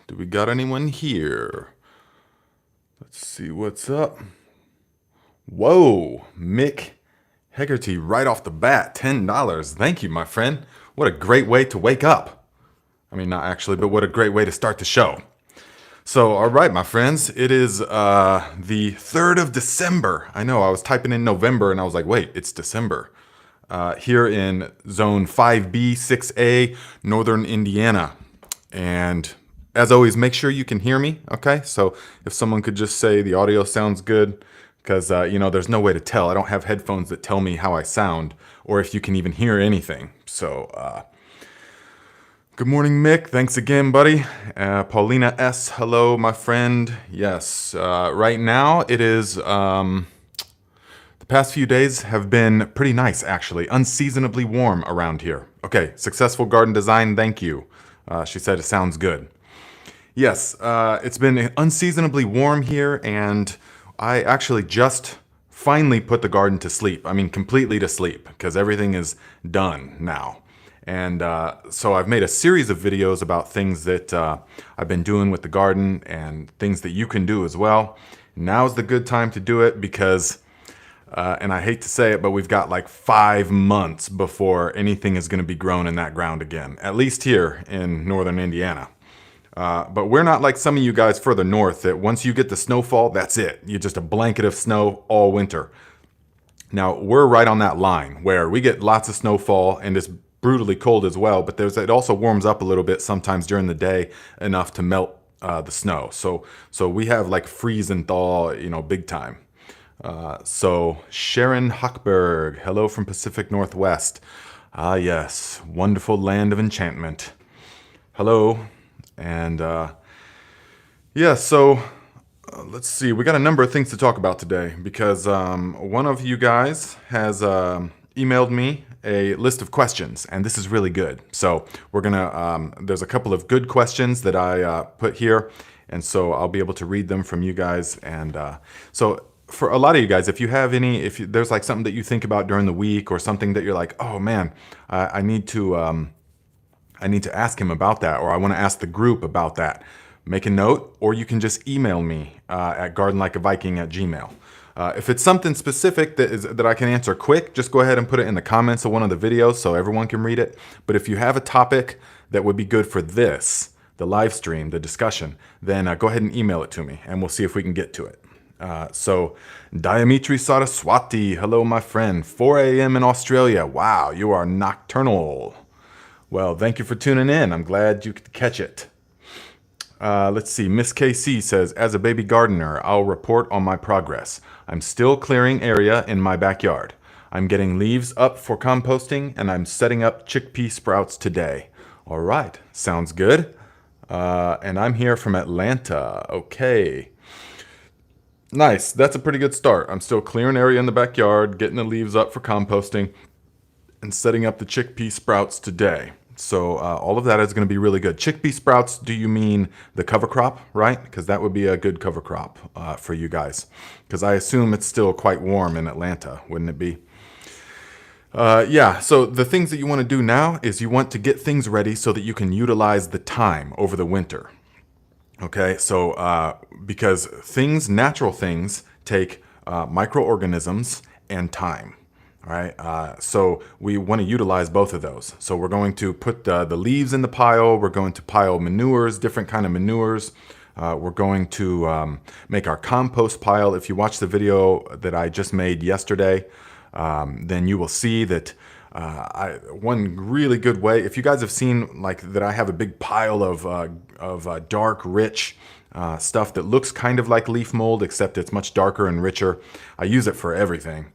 Do we got anyone here? Let's see what's up. Whoa, Mick Hegarty right off the bat, $10. Thank you, my friend. What a great way to wake up. I mean, not actually, but what a great way to start the show. So, all right, my friends, it is the 3rd of December. I know, I was typing in November and I was like, wait, it's December. Here in Zone 5B, 6A, Northern Indiana. And as always, make sure you can hear me, okay? So if someone could just say the audio sounds good, because, there's no way to tell. I don't have headphones that tell me how I sound or if you can even hear anything. So, good morning, Mick. Thanks again, buddy. Paulina S. Hello, my friend. Yes, right now it is, the past few days have been pretty nice, actually. Unseasonably warm around here. Okay, successful garden design, thank you. She said it sounds good. Yes, it's been unseasonably warm here, and I actually just finally put the garden to sleep. I mean, completely to sleep, because everything is done now. And so I've made a series of videos about things that I've been doing with the garden and things that you can do as well. Now's the good time to do it because, and I hate to say it, but we've got like 5 months before anything is going to be grown in that ground again, at least here in northern Indiana. But we're not like some of you guys further north that once you get the snowfall, that's it. You're just a blanket of snow all winter. Now, we're right on that line where we get lots of snowfall and it's brutally cold as well, but it also warms up a little bit sometimes during the day enough to melt the snow. So we have like freeze and thaw, big time. So Sharon Hochberg, hello from Pacific Northwest. Ah, yes, wonderful land of enchantment. Hello. And yeah, so let's see. We got a number of things to talk about today because one of you guys has emailed me a list of questions, and this is really good. So we're gonna. There's a couple of good questions that I put here, and so I'll be able to read them from you guys. And so for a lot of you guys, if you have any, there's like something that you think about during the week or something that you're like, oh man, I need to ask him about that, or I want to ask the group about that, make a note, or you can just email me at gardenlikeaviking@gmail. If it's something specific that I can answer quick, just go ahead and put it in the comments of one of the videos so everyone can read it. But if you have a topic that would be good for this, the live stream, the discussion, then go ahead and email it to me, and we'll see if we can get to it. So, Dimitri Saraswati, hello, my friend. 4 a.m. in Australia. Wow, you are nocturnal. Well, thank you for tuning in. I'm glad you could catch it. Let's see. Miss KC says, as a baby gardener, I'll report on my progress. I'm still clearing area in my backyard. I'm getting leaves up for composting, and I'm setting up chickpea sprouts today. All right. Sounds good. And I'm here from Atlanta. Okay. Nice. That's a pretty good start. I'm still clearing area in the backyard, getting the leaves up for composting, and setting up the chickpea sprouts today. So all of that is going to be really good. Chickpea sprouts, do you mean the cover crop, right? Because that would be a good cover crop for you guys. Because I assume it's still quite warm in Atlanta, wouldn't it be? Yeah, so the things that you want to do now is you want to get things ready so that you can utilize the time over the winter. Okay, so because natural things take microorganisms and time. All right, so we want to utilize both of those. So we're going to put the leaves in the pile. We're going to pile manures, different kind of manures. We're going to make our compost pile. If you watch the video that I just made yesterday, then you will see that one really good way, if you guys have seen like that I have a big pile of dark, rich stuff that looks kind of like leaf mold, except it's much darker and richer. I use it for everything.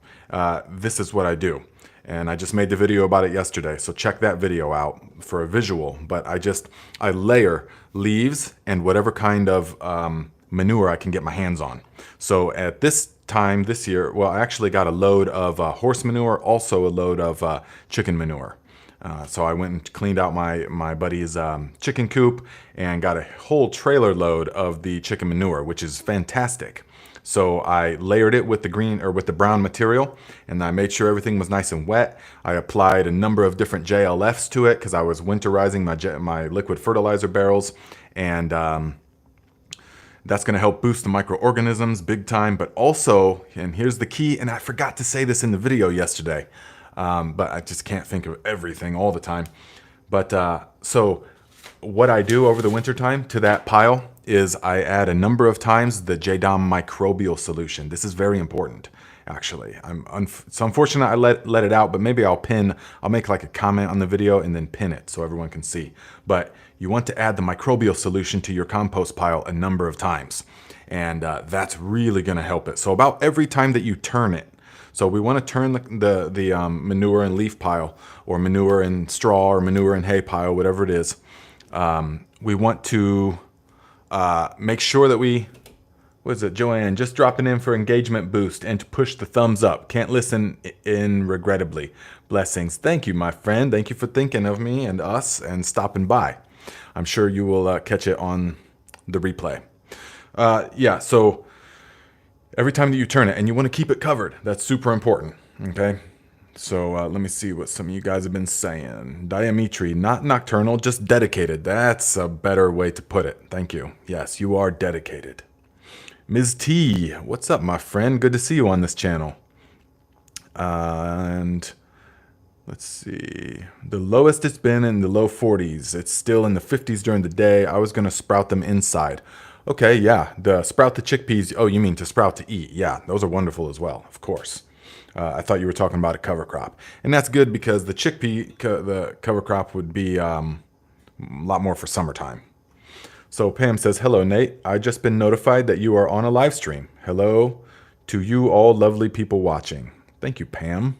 This is what I do. And I just made the video about it yesterday. So check that video out for a visual. But I layer leaves and whatever kind of manure I can get my hands on. So at this time this year, well, I actually got a load of horse manure, also a load of chicken manure. So I went and cleaned out my buddy's chicken coop and got a whole trailer load of the chicken manure, which is fantastic. So I layered it with the green or with the brown material, and I made sure everything was nice and wet. I applied a number of different JLFs to it because I was winterizing my liquid fertilizer barrels, and that's going to help boost the microorganisms big time. But also, and here's the key, and I forgot to say this in the video yesterday, but I just can't think of everything all the time. But so what I do over the winter time to that pile is I add a number of times the JDOM microbial solution. This is very important, actually. It's unfortunate I let it out, but maybe I'll make like a comment on the video and then pin it so everyone can see. But you want to add the microbial solution to your compost pile a number of times, and that's really going to help it. So about every time that you turn it, so we want to turn the manure and leaf pile, or manure and straw, or manure and hay pile, whatever it is. We want to make sure that what is it, Joanne? Just dropping in for engagement boost and to push the thumbs up. Can't listen in regrettably. Blessings. Thank you, my friend. Thank you for thinking of me and us and stopping by. I'm sure you will catch it on the replay. Yeah, so every time that you turn it, and you want to keep it covered. That's super important, okay? So let me see what some of you guys have been saying. Diametry, not nocturnal, just dedicated. That's a better way to put it. Thank you. Yes, you are dedicated. Ms. T, what's up, my friend? Good to see you on this channel. And let's see. The lowest it's been in the low 40s. It's still in the 50s during the day. I was going to sprout them inside. Okay, yeah. Sprout the chickpeas. Oh, you mean to sprout to eat. Yeah, those are wonderful as well, of course. I thought you were talking about a cover crop. And that's good because the the cover crop would be a lot more for summertime. So Pam says, hello, Nate. I just been notified that you are on a live stream. Hello to you all lovely people watching. Thank you, Pam.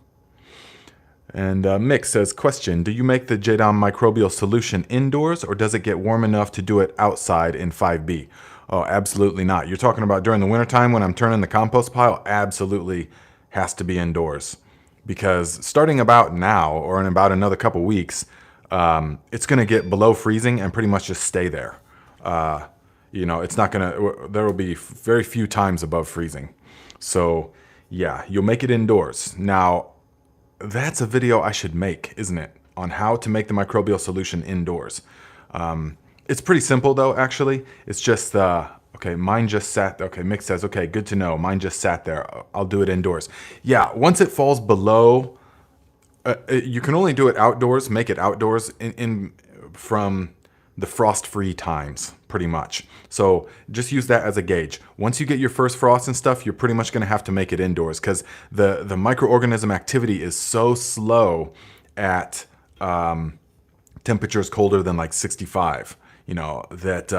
And Mick says, question, do you make the JDOM microbial solution indoors, or does it get warm enough to do it outside in 5B? Oh, absolutely not. You're talking about during the wintertime when I'm turning the compost pile? Absolutely has to be indoors. Because starting about now, or in about another couple weeks, it's going to get below freezing and pretty much just stay there. You know, it's not going to, there will be very few times above freezing. So yeah, you'll make it indoors. Now, that's a video I should make, isn't it? On how to make the microbial solution indoors. It's pretty simple though, actually. It's just, okay, mine just sat, okay, Mick says, okay, good to know. Mine just sat there. I'll do it indoors. Yeah, once it falls below, you can only do it outdoors, make it outdoors from the frost-free times, pretty much. So just use that as a gauge. Once you get your first frost and stuff, you're pretty much going to have to make it indoors because the microorganism activity is so slow at temperatures colder than like 65, you know, that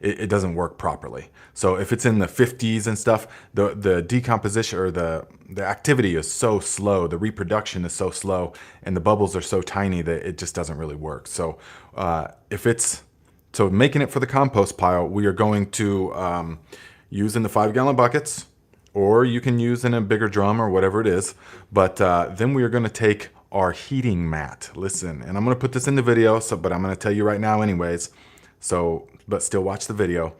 it doesn't work properly. So if it's in the 50s and stuff, the decomposition or the activity is so slow, the reproduction is so slow, and the bubbles are so tiny that it just doesn't really work. So so making it for the compost pile, we are going to use in the 5-gallon buckets, or you can use in a bigger drum or whatever it is. But then we are going to take our heating mat. Listen, and I'm going to put this in the video, but I'm going to tell you right now anyways. So, but still watch the video.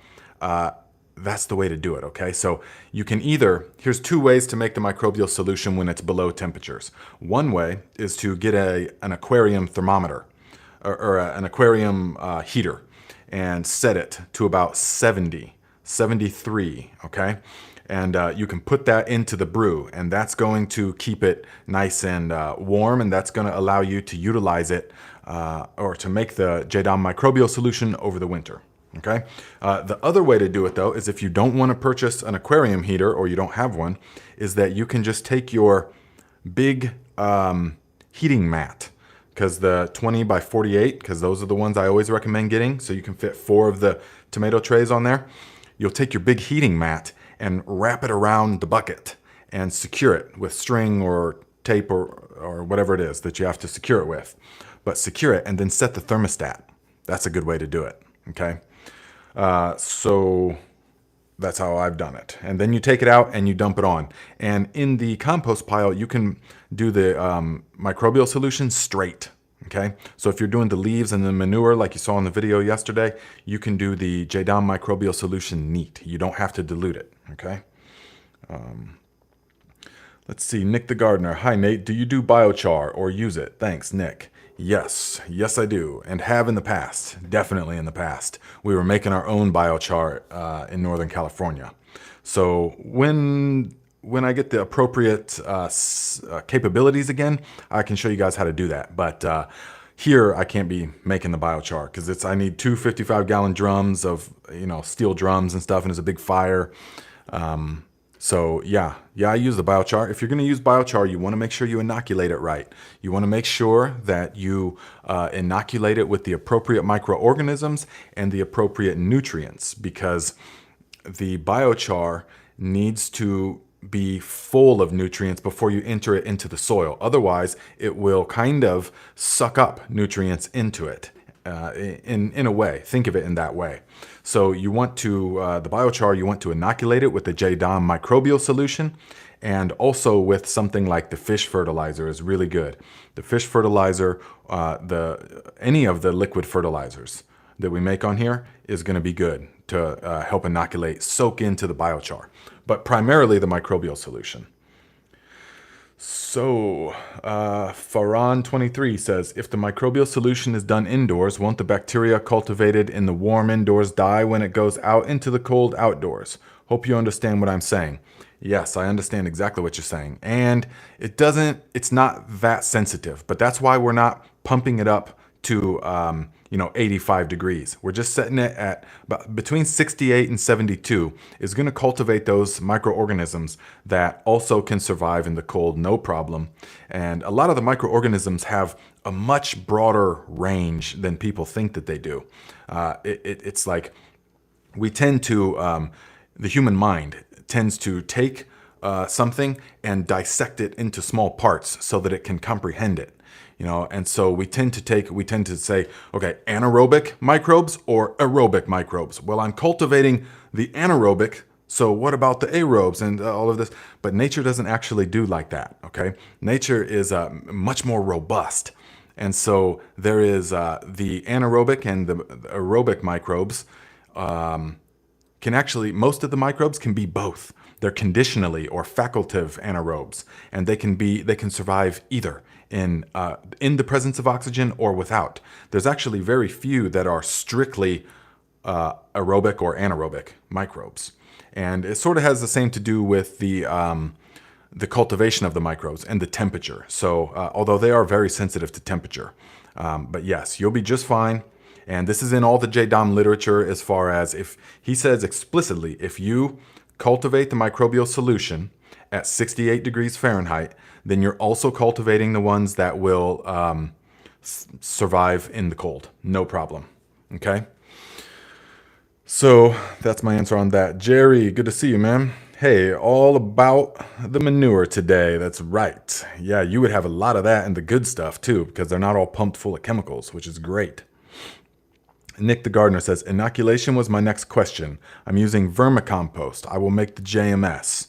That's the way to do it, okay? So you can here's 2 ways to make the microbial solution when it's below temperatures. One way is to get an aquarium thermometer or an aquarium heater and set it to about 70, 73, okay? And you can put that into the brew, and that's going to keep it nice and warm, and that's going to allow you to utilize it or to make the JDOM microbial solution over the winter. Okay. The other way to do it though is if you don't want to purchase an aquarium heater or you don't have one, is that you can just take your big heating mat, because the 20 by 48, because those are the ones I always recommend getting, so you can fit 4 of the tomato trays on there. You'll take your big heating mat and wrap it around the bucket and secure it with string or tape or whatever it is that you have to secure it with. But secure it and then set the thermostat. That's a good way to do it. Okay. So that's how I've done it. And then you take it out and you dump it on. And in the compost pile, you can do the microbial solution straight. Okay, so if you're doing the leaves and the manure like you saw in the video yesterday, you can do the JDOM microbial solution neat. You don't have to dilute it. Okay. Let's see, Nick the Gardener. Hi, Nate. Do you do biochar or use it? Thanks, Nick. Yes, yes, I do, and have in the past. Definitely in the past. We were making our own biochar in Northern California. So when I get the appropriate capabilities again, I can show you guys how to do that. But here I can't be making the biochar because I need two 55-gallon drums of steel drums and stuff, and it's a big fire. So yeah, I use the biochar. If you're going to use biochar, you want to make sure you inoculate it right. You want to make sure that you inoculate it with the appropriate microorganisms and the appropriate nutrients, because the biochar needs to be full of nutrients before you enter it into the soil. Otherwise, it will kind of suck up nutrients into it. In a way, think of it in that way. So you want to, the biochar, you want to inoculate it with the JDOM microbial solution, and also with something like the fish fertilizer is really good. The fish fertilizer, any of the liquid fertilizers that we make on here is going to be good to help inoculate, soak into the biochar, but primarily the microbial solution. So, Farhan23 says, if the microbial solution is done indoors, won't the bacteria cultivated in the warm indoors die when it goes out into the cold outdoors? Hope you understand what I'm saying. Yes, I understand exactly what you're saying. And it's not that sensitive, but that's why we're not pumping it up to, 85 degrees. We're just setting it at between 68 and 72 is going to cultivate those microorganisms that also can survive in the cold, no problem. And a lot of the microorganisms have a much broader range than people think that they do. It's like we tend to, the human mind tends to take something and dissect it into small parts so that it can comprehend it. And so we tend to say, okay, anaerobic microbes or aerobic microbes. Well, I'm cultivating the anaerobic, so what about the aerobes and all of this? But nature doesn't actually do like that, okay? Nature is much more robust. And so there is the anaerobic and the aerobic microbes most of the microbes can be both. They're conditionally or facultative anaerobes, and they can survive either in the presence of oxygen or without. There's actually very few that are strictly aerobic or anaerobic microbes, and it sort of has the same to do with the cultivation of the microbes and the temperature. So although they are very sensitive to temperature, but yes, you'll be just fine. And this is in all the JDOM literature, as far as if he says explicitly, if you cultivate the microbial solution at 68 degrees Fahrenheit, then you're also cultivating the ones that will survive in the cold. No problem. Okay? So that's my answer on that. Jerry, good to see you, man. Hey, all about the manure today. That's right. Yeah, you would have a lot of that and the good stuff too, because they're not all pumped full of chemicals, which is great. Nick the Gardener says, inoculation was my next question. I'm using vermicompost. I will make the JMS.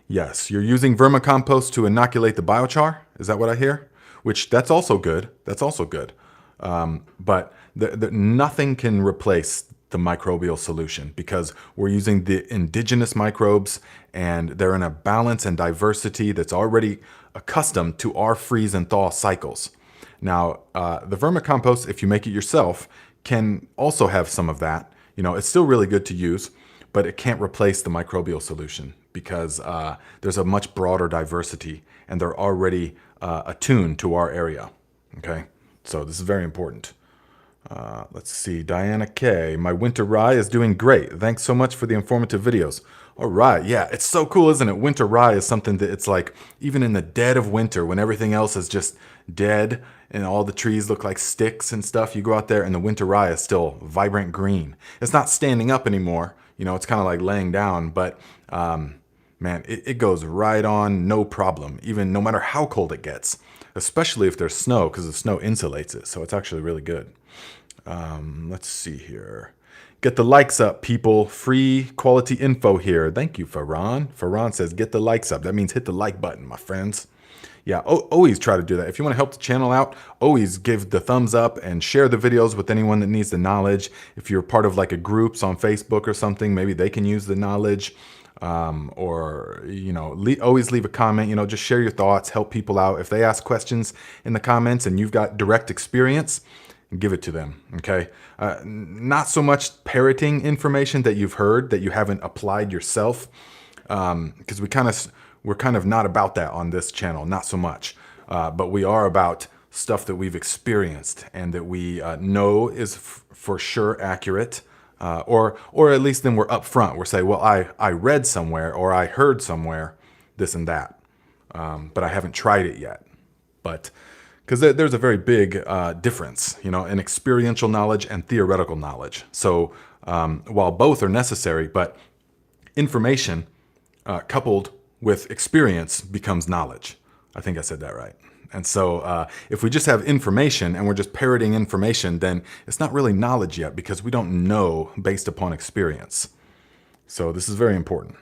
Yes, you're using vermicompost to inoculate the biochar? Is that what I hear? Which, that's also good. That's also good. But nothing can replace the microbial solution, because we're using the indigenous microbes, and they're in a balance and diversity that's already accustomed to our freeze and thaw cycles. Now, the vermicompost, if you make it yourself, can also have some of that. It's still really good to use, but it can't replace the microbial solution, because there's a much broader diversity, and they're already attuned to our area. Okay, so this is very important. Let's see, Diana K. My winter rye is doing great. Thanks so much for the informative videos. All right, yeah, it's so cool, isn't it? Winter rye is something that it's like, even in the dead of winter, when everything else is just dead and all the trees look like sticks and stuff, you go out there and the winter rye is still vibrant green. It's not standing up anymore. It's kind of like laying down, but man, it goes right on, no problem, even no matter how cold it gets, especially if there's snow, because the snow insulates it. So it's actually really good. Let's see here. Get the likes up, people. Free quality info here. Thank you, Farhan. Farhan says, get the likes up. That means hit the like button, my friends. Yeah, always try to do that. If you want to help the channel out, always give the thumbs up and share the videos with anyone that needs the knowledge. If you're part of like a groups on Facebook or something, maybe they can use the knowledge. Or, you know, always leave a comment, you know, just share your thoughts, help people out. If they ask questions in the comments and you've got direct experience, give it to them. Okay. Not so much parroting information that you've heard that you haven't applied yourself. Because we're kind of not about that on this channel, not so much. But we are about stuff that we've experienced and that we know is for sure accurate. Or at least then we're upfront. We're saying, well, I read somewhere or I heard somewhere this and that, but I haven't tried it yet. But because there's a very big difference, you know, in experiential knowledge and theoretical knowledge. So while both are necessary, but information coupled with experience becomes knowledge. I think I said that right. And so if we just have information and we're just parroting information, then it's not really knowledge yet because we don't know based upon experience. So this is very important.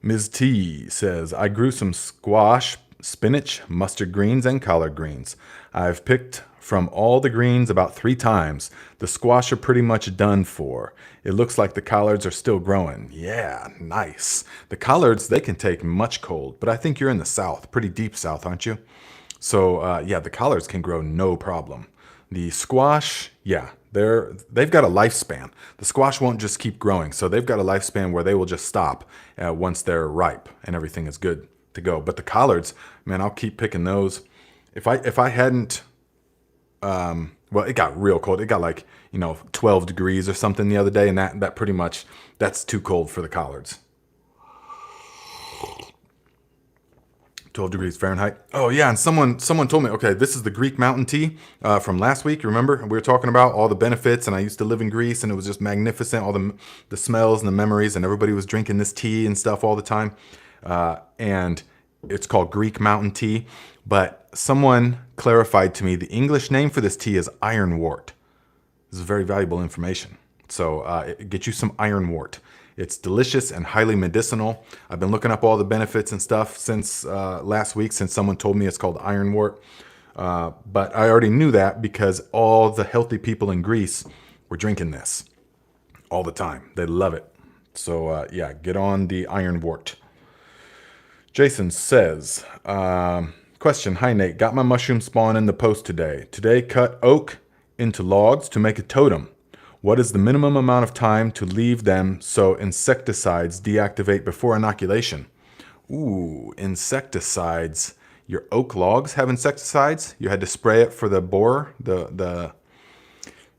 Ms. T says, I grew some squash, spinach, mustard greens, and collard greens. I've picked from all the greens about 3 times. The squash are pretty much done for. It looks like the collards are still growing. Yeah, nice. The collards, they can take much cold, but I think you're in the south, pretty deep south, aren't you? So yeah, the collards can grow no problem. The squash, yeah, they've got a lifespan. The squash won't just keep growing, so they've got a lifespan where they will just stop once they're ripe and everything is good to go. But the collards, man, I'll keep picking those. If I hadn't, well, it got real cold. It got like, you know, 12 degrees or something the other day, and that pretty much, that's too cold for the collards. 12 degrees Fahrenheit. Oh yeah, and someone told me, okay, this is the Greek mountain tea from last week. Remember, we were talking about all the benefits, and I used to live in Greece, and it was just magnificent, all the smells and the memories, and everybody was drinking this tea and stuff all the time. And it's called Greek mountain tea, but someone clarified to me the English name for this tea is ironwort. This is very valuable information. So get you some ironwort. It's delicious and highly medicinal. I've been looking up all the benefits and stuff since last week, since someone told me it's called ironwort. But I already knew that because all the healthy people in Greece were drinking this all the time. They love it. So yeah, get on the ironwort. Jason says, question, hi Nate, got my mushroom spawn in the post today. Today cut oak into logs to make a totem. What is the minimum amount of time to leave them so insecticides deactivate before inoculation? Ooh, insecticides. Your oak logs have insecticides? You had to spray it for the borer?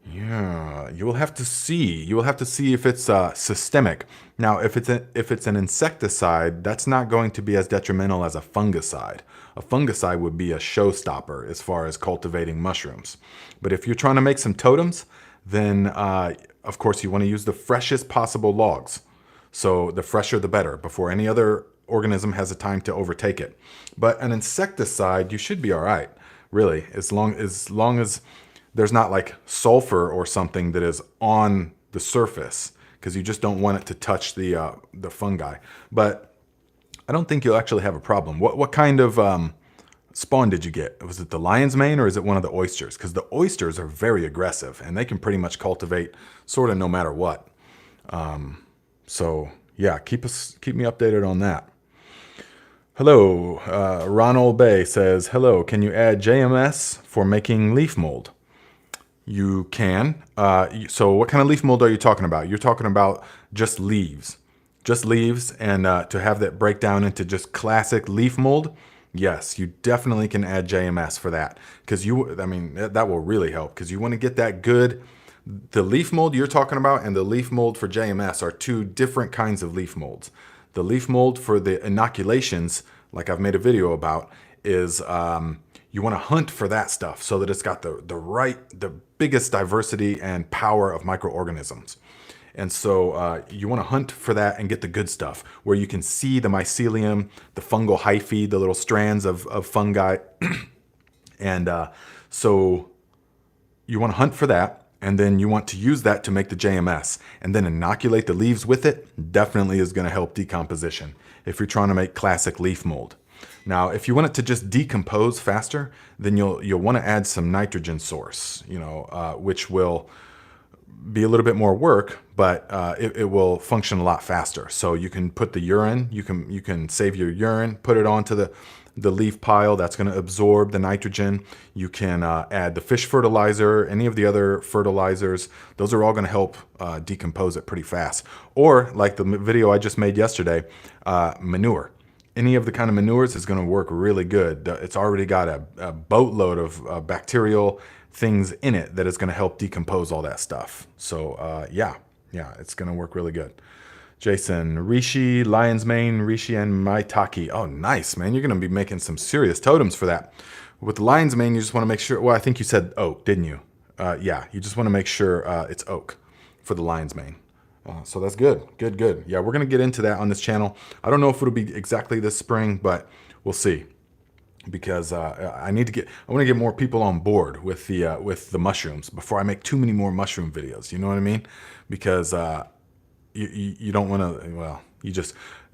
Yeah, you will have to see. You will have to see if it's systemic. Now, if it's an insecticide, that's not going to be as detrimental as a fungicide. A fungicide would be a showstopper as far as cultivating mushrooms. But if you're trying to make some totems, then of course you want to use the freshest possible logs. So the fresher the better, before any other organism has a time to overtake it. But an insecticide, you should be all right, really, as long as there's not like sulfur or something that is on the surface, because you just don't want it to touch the fungi. But I don't think you'll actually have a problem. What kind of spawn did you get? Was it the lion's mane or is it one of the oysters? Because the oysters are very aggressive and they can pretty much cultivate sort of no matter what. So yeah, keep me updated on that. Hello, Ronald Bay says, hello, can you add JMS for making leaf mold? You can. So what kind of leaf mold are you talking about? You're talking about just leaves. Just leaves, and to have that break down into just classic leaf mold, yes, you definitely can add JMS for that. Because that will really help, because you want to get that good. The leaf mold you're talking about and the leaf mold for JMS are 2 different kinds of leaf molds. The leaf mold for the inoculations, like I've made a video about, is you want to hunt for that stuff so that it's got the biggest diversity and power of microorganisms. And so you want to hunt for that and get the good stuff where you can see the mycelium, the fungal hyphae, the little strands of fungi. And so you want to hunt for that. And then you want to use that to make the JMS and then inoculate the leaves with it. Definitely is going to help decomposition if you're trying to make classic leaf mold. Now, if you want it to just decompose faster, then you'll want to add some nitrogen source, which will be a little bit more work, but it will function a lot faster. So you can put the urine, you can save your urine, put it onto the leaf pile. That's going to absorb the nitrogen. You can add the fish fertilizer, any of the other fertilizers. Those are all going to help decompose it pretty fast. Or like the video I just made yesterday, manure. Any of the kind of manures is going to work really good. It's already got a boatload of bacterial things in it that is going to help decompose all that stuff. So yeah, it's going to work really good. Jason, Rishi, Lion's Mane, Rishi, and Maitake. Oh, nice, man. You're going to be making some serious totems for that. With the Lion's Mane, you just want to make sure, well, I think you said oak, didn't you? Yeah, you just want to make sure it's oak for the Lion's Mane. So that's good. Good. Yeah, we're going to get into that on this channel. I don't know if it'll be exactly this spring, but we'll see. Because I want to get more people on board with the mushrooms before I make too many more mushroom videos. You know what I mean? Because you don't want to. Well, you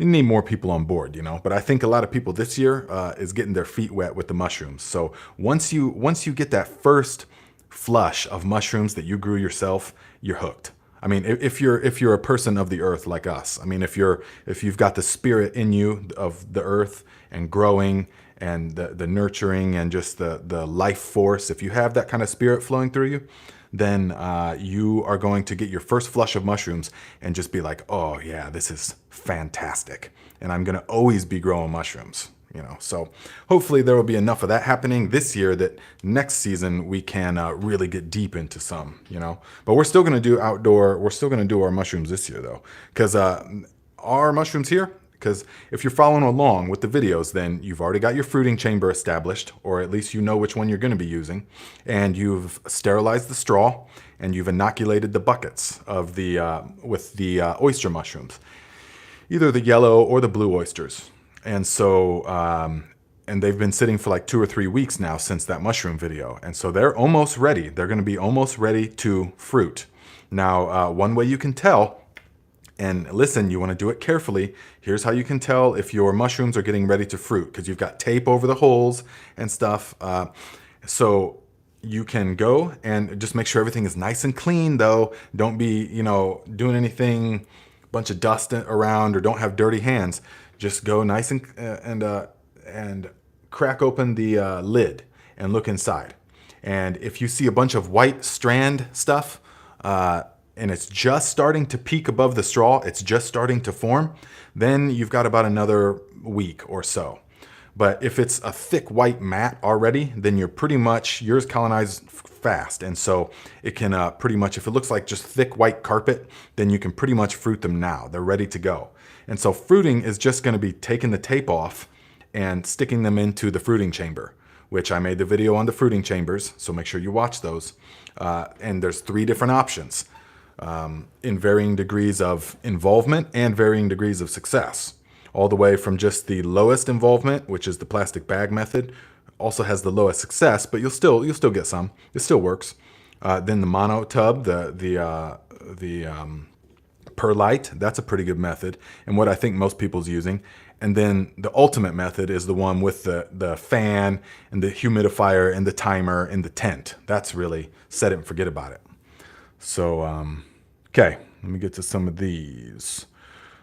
need more people on board, But I think a lot of people this year is getting their feet wet with the mushrooms. So once you get that first flush of mushrooms that you grew yourself, you're hooked. I mean, if you're a person of the earth like us, I mean, if you've got the spirit in you of the earth and growing and the nurturing and just the life force, if you have that kind of spirit flowing through you, then you are going to get your first flush of mushrooms and just be like, oh yeah, this is fantastic. And I'm going to always be growing mushrooms. So hopefully there will be enough of that happening this year that next season we can really get deep into some, but we're still going to do we're still going to do our mushrooms this year though, because our mushrooms here, because if you're following along with the videos, then you've already got your fruiting chamber established, or at least you know which one you're going to be using, and you've sterilized the straw and you've inoculated the buckets of with the oyster mushrooms, either the yellow or the blue oysters. And so, and they've been sitting for like 2 or 3 weeks now since that mushroom video. And so they're almost ready. They're going to be almost ready to fruit. Now, one way you can tell, and listen, you want to do it carefully. Here's how you can tell if your mushrooms are getting ready to fruit, because you've got tape over the holes and stuff. So you can go and just make sure everything is nice and clean though. Don't be, doing anything, bunch of dust around, or don't have dirty hands. Just go nice and crack open the lid and look inside. And if you see a bunch of white strand stuff and it's just starting to peek above the straw, it's just starting to form, then you've got about another week or so. But if it's a thick white mat already, then yours colonized fast. And so it can pretty much, if it looks like just thick white carpet, then you can pretty much fruit them now. They're ready to go. And so fruiting is just going to be taking the tape off and sticking them into the fruiting chamber, which I made the video on the fruiting chambers. So make sure you watch those. And there's 3 different options in varying degrees of involvement and varying degrees of success. All the way from just the lowest involvement, which is the plastic bag method, also has the lowest success, but you'll still get some. It still works. Then the mono tub, the perlite, that's a pretty good method, and what I think most people's using. And then the ultimate method is the one with the fan and the humidifier and the timer and the tent. That's really set it and forget about it. So, okay, let me get to some of these.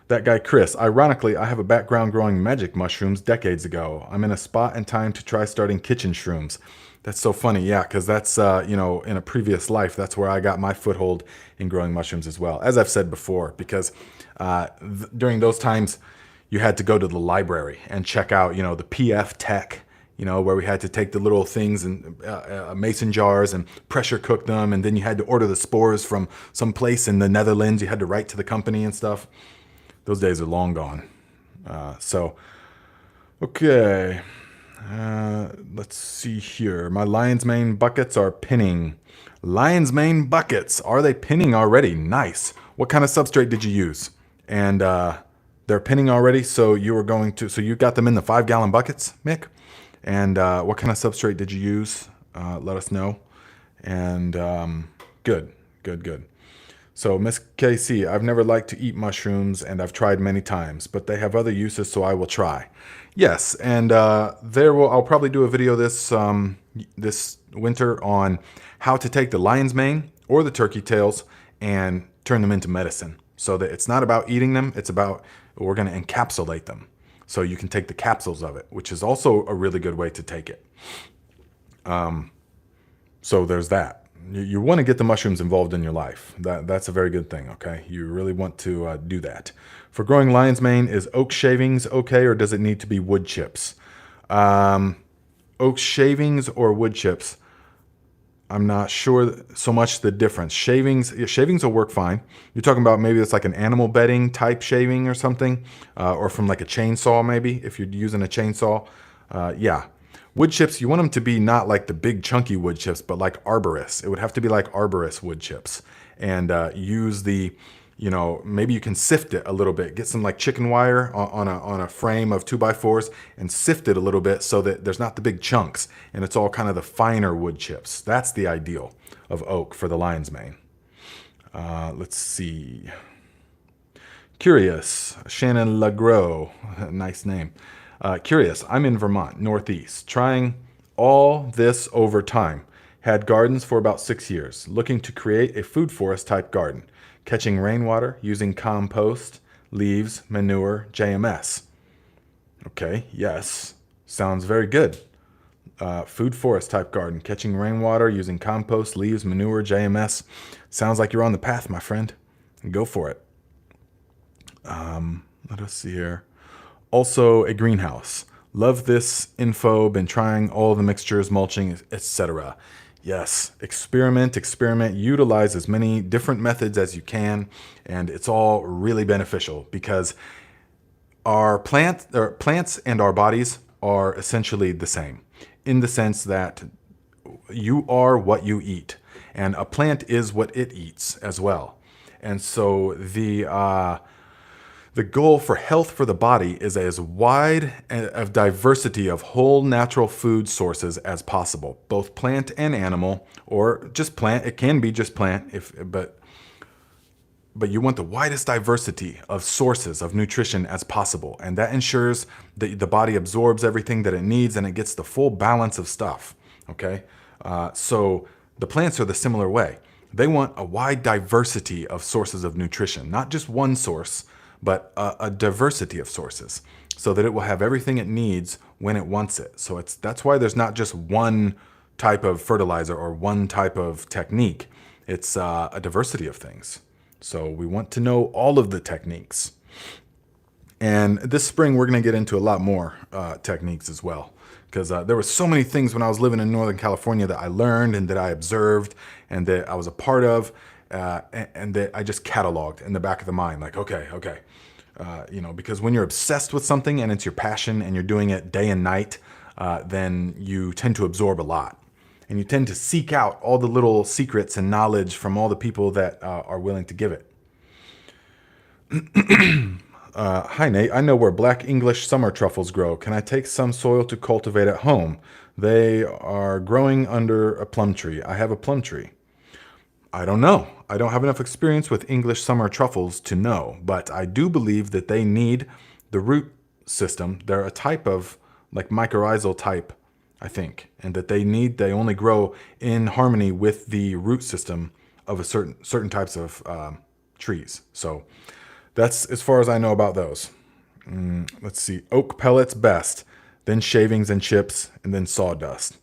That guy, Chris, ironically, I have a background growing magic mushrooms decades ago. I'm in a spot and time to try starting kitchen shrooms. That's so funny, yeah, because that's, in a previous life, that's where I got my foothold in growing mushrooms as well, as I've said before, because during those times, you had to go to the library and check out, the PF Tech, where we had to take the little things and mason jars and pressure cook them, and then you had to order the spores from some place in the Netherlands. You had to write to the company and stuff. Those days are long gone. Okay. Let's see here. My lion's mane buckets are pinning. Lion's mane buckets. Are they pinning already? Nice. What kind of substrate did you use? And they're pinning already, so you got them in the 5-gallon buckets, Mick? And what kind of substrate did you use? Let us know. And good. So, Miss KC, I've never liked to eat mushrooms and I've tried many times, but they have other uses, so I will try. Yes, and I'll probably do a video this winter on how to take the lion's mane or the turkey tails and turn them into medicine. So that it's not about eating them, it's about we're going to encapsulate them. So you can take the capsules of it, which is also a really good way to take it. So there's that. You want to get the mushrooms involved in your life. That's a very good thing, okay? You really want to do that. For growing lion's mane, is oak shavings okay, or does it need to be wood chips? Oak shavings or wood chips, I'm not sure so much the difference. Shavings will work fine. You're talking about maybe it's like an animal bedding type shaving or something, or from like a chainsaw maybe, if you're using a chainsaw. Yeah. Wood chips, you want them to be not like the big chunky wood chips, but like arborist. It would have to be like arborist wood chips. And use maybe you can sift it a little bit. Get some like chicken wire on a frame of 2x4s and sift it a little bit so that there's not the big chunks. And it's all kind of the finer wood chips. That's the ideal of oak for the lion's mane. Let's see. Curious, Shannon Legros, nice name. Curious, I'm in Vermont, Northeast, trying all this over time. Had gardens for about 6 years, looking to create a food forest type garden, catching rainwater, using compost, leaves, manure, JMS. Okay, yes, sounds very good. Food forest type garden, catching rainwater, using compost, leaves, manure, JMS. Sounds like you're on the path, my friend. Go for it. Let us see here. Also, a greenhouse. Love this info. Been trying all the mixtures, mulching, etc. Yes, experiment. Utilize as many different methods as you can, and it's all really beneficial because our plants and our bodies are essentially the same in the sense that you are what you eat, and a plant is what it eats as well. And so the goal for health for the body is as wide a diversity of whole natural food sources as possible, both plant and animal, or just plant. It can be just plant, but you want the widest diversity of sources of nutrition as possible, and that ensures that the body absorbs everything that it needs and it gets the full balance of stuff. Okay, so the plants are the similar way. They want a wide diversity of sources of nutrition, not just one source, but a diversity of sources so that it will have everything it needs when it wants it. So that's why there's not just one type of fertilizer or one type of technique. It's a diversity of things. So we want to know all of the techniques. And this spring, we're going to get into a lot more techniques as well, because there were so many things when I was living in Northern California that I learned and that I observed and that I was a part of, and that I just cataloged in the back of the mind, like, okay. Because when you're obsessed with something and it's your passion and you're doing it day and night, then you tend to absorb a lot. And you tend to seek out all the little secrets and knowledge from all the people that are willing to give it. Hi, Nate. I know where black English summer truffles grow. Can I take some soil to cultivate at home? They are growing under a plum tree. I have a plum tree. I don't know. I don't have enough experience with English summer truffles to know, but I do believe that they need the root system. They're a type of like mycorrhizal type, I think, and that they only grow in harmony with the root system of a certain types of trees. So that's as far as I know about those. Let's see. Oak pellets best, then shavings and chips, and then sawdust.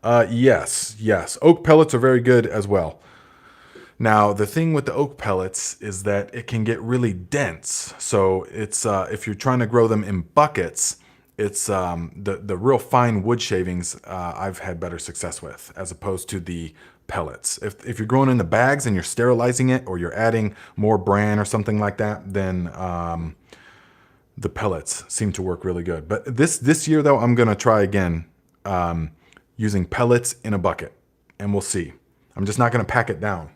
Yes. Oak pellets are very good as well. Now, the thing with the oak pellets is that it can get really dense. So it's if you're trying to grow them in buckets, it's the real fine wood shavings I've had better success with as opposed to the pellets. If you're growing in the bags and you're sterilizing it or you're adding more bran or something like that, then the pellets seem to work really good. But this year, though, I'm going to try again using pellets in a bucket, and we'll see. I'm just not going to pack it down.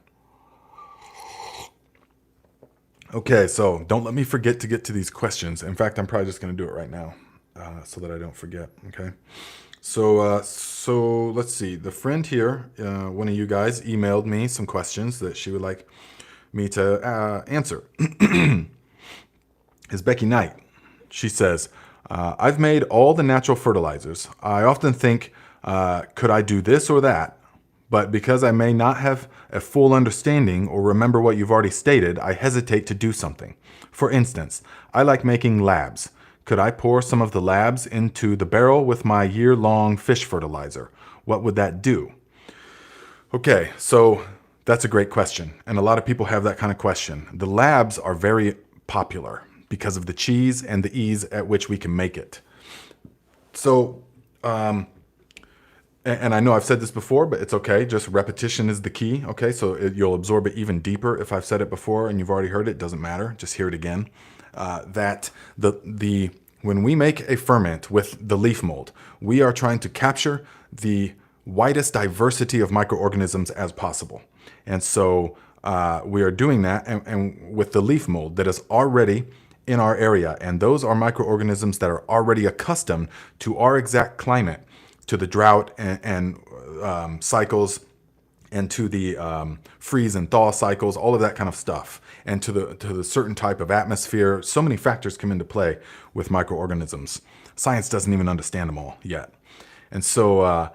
Okay, so don't let me forget to get to these questions. In fact, I'm probably just going to do it right now so that I don't forget, okay? So let's see. The friend here, one of you guys, emailed me some questions that she would like me to answer is Becky Knight. She says, I've made all the natural fertilizers. I often think, could I do this or that? But because I may not have a full understanding or remember what you've already stated, I hesitate to do something. For instance, I like making labs. Could I pour some of the labs into the barrel with my year-long fish fertilizer? What would that do? Okay, so that's a great question. And a lot of people have that kind of question. The labs are very popular because of the cheese and the ease at which we can make it. So, and I know I've said this before, but it's okay. Just repetition is the key. Okay, so you'll absorb it even deeper. If I've said it before and you've already heard it, doesn't matter. Just hear it again. That when we make a ferment with the leaf mold, we are trying to capture the widest diversity of microorganisms as possible. And so we are doing that and with the leaf mold that is already in our area. And those are microorganisms that are already accustomed to our exact climate, to the drought and cycles, and to the freeze and thaw cycles, all of that kind of stuff, and to the certain type of atmosphere. So many factors come into play with microorganisms. Science doesn't even understand them all yet. And so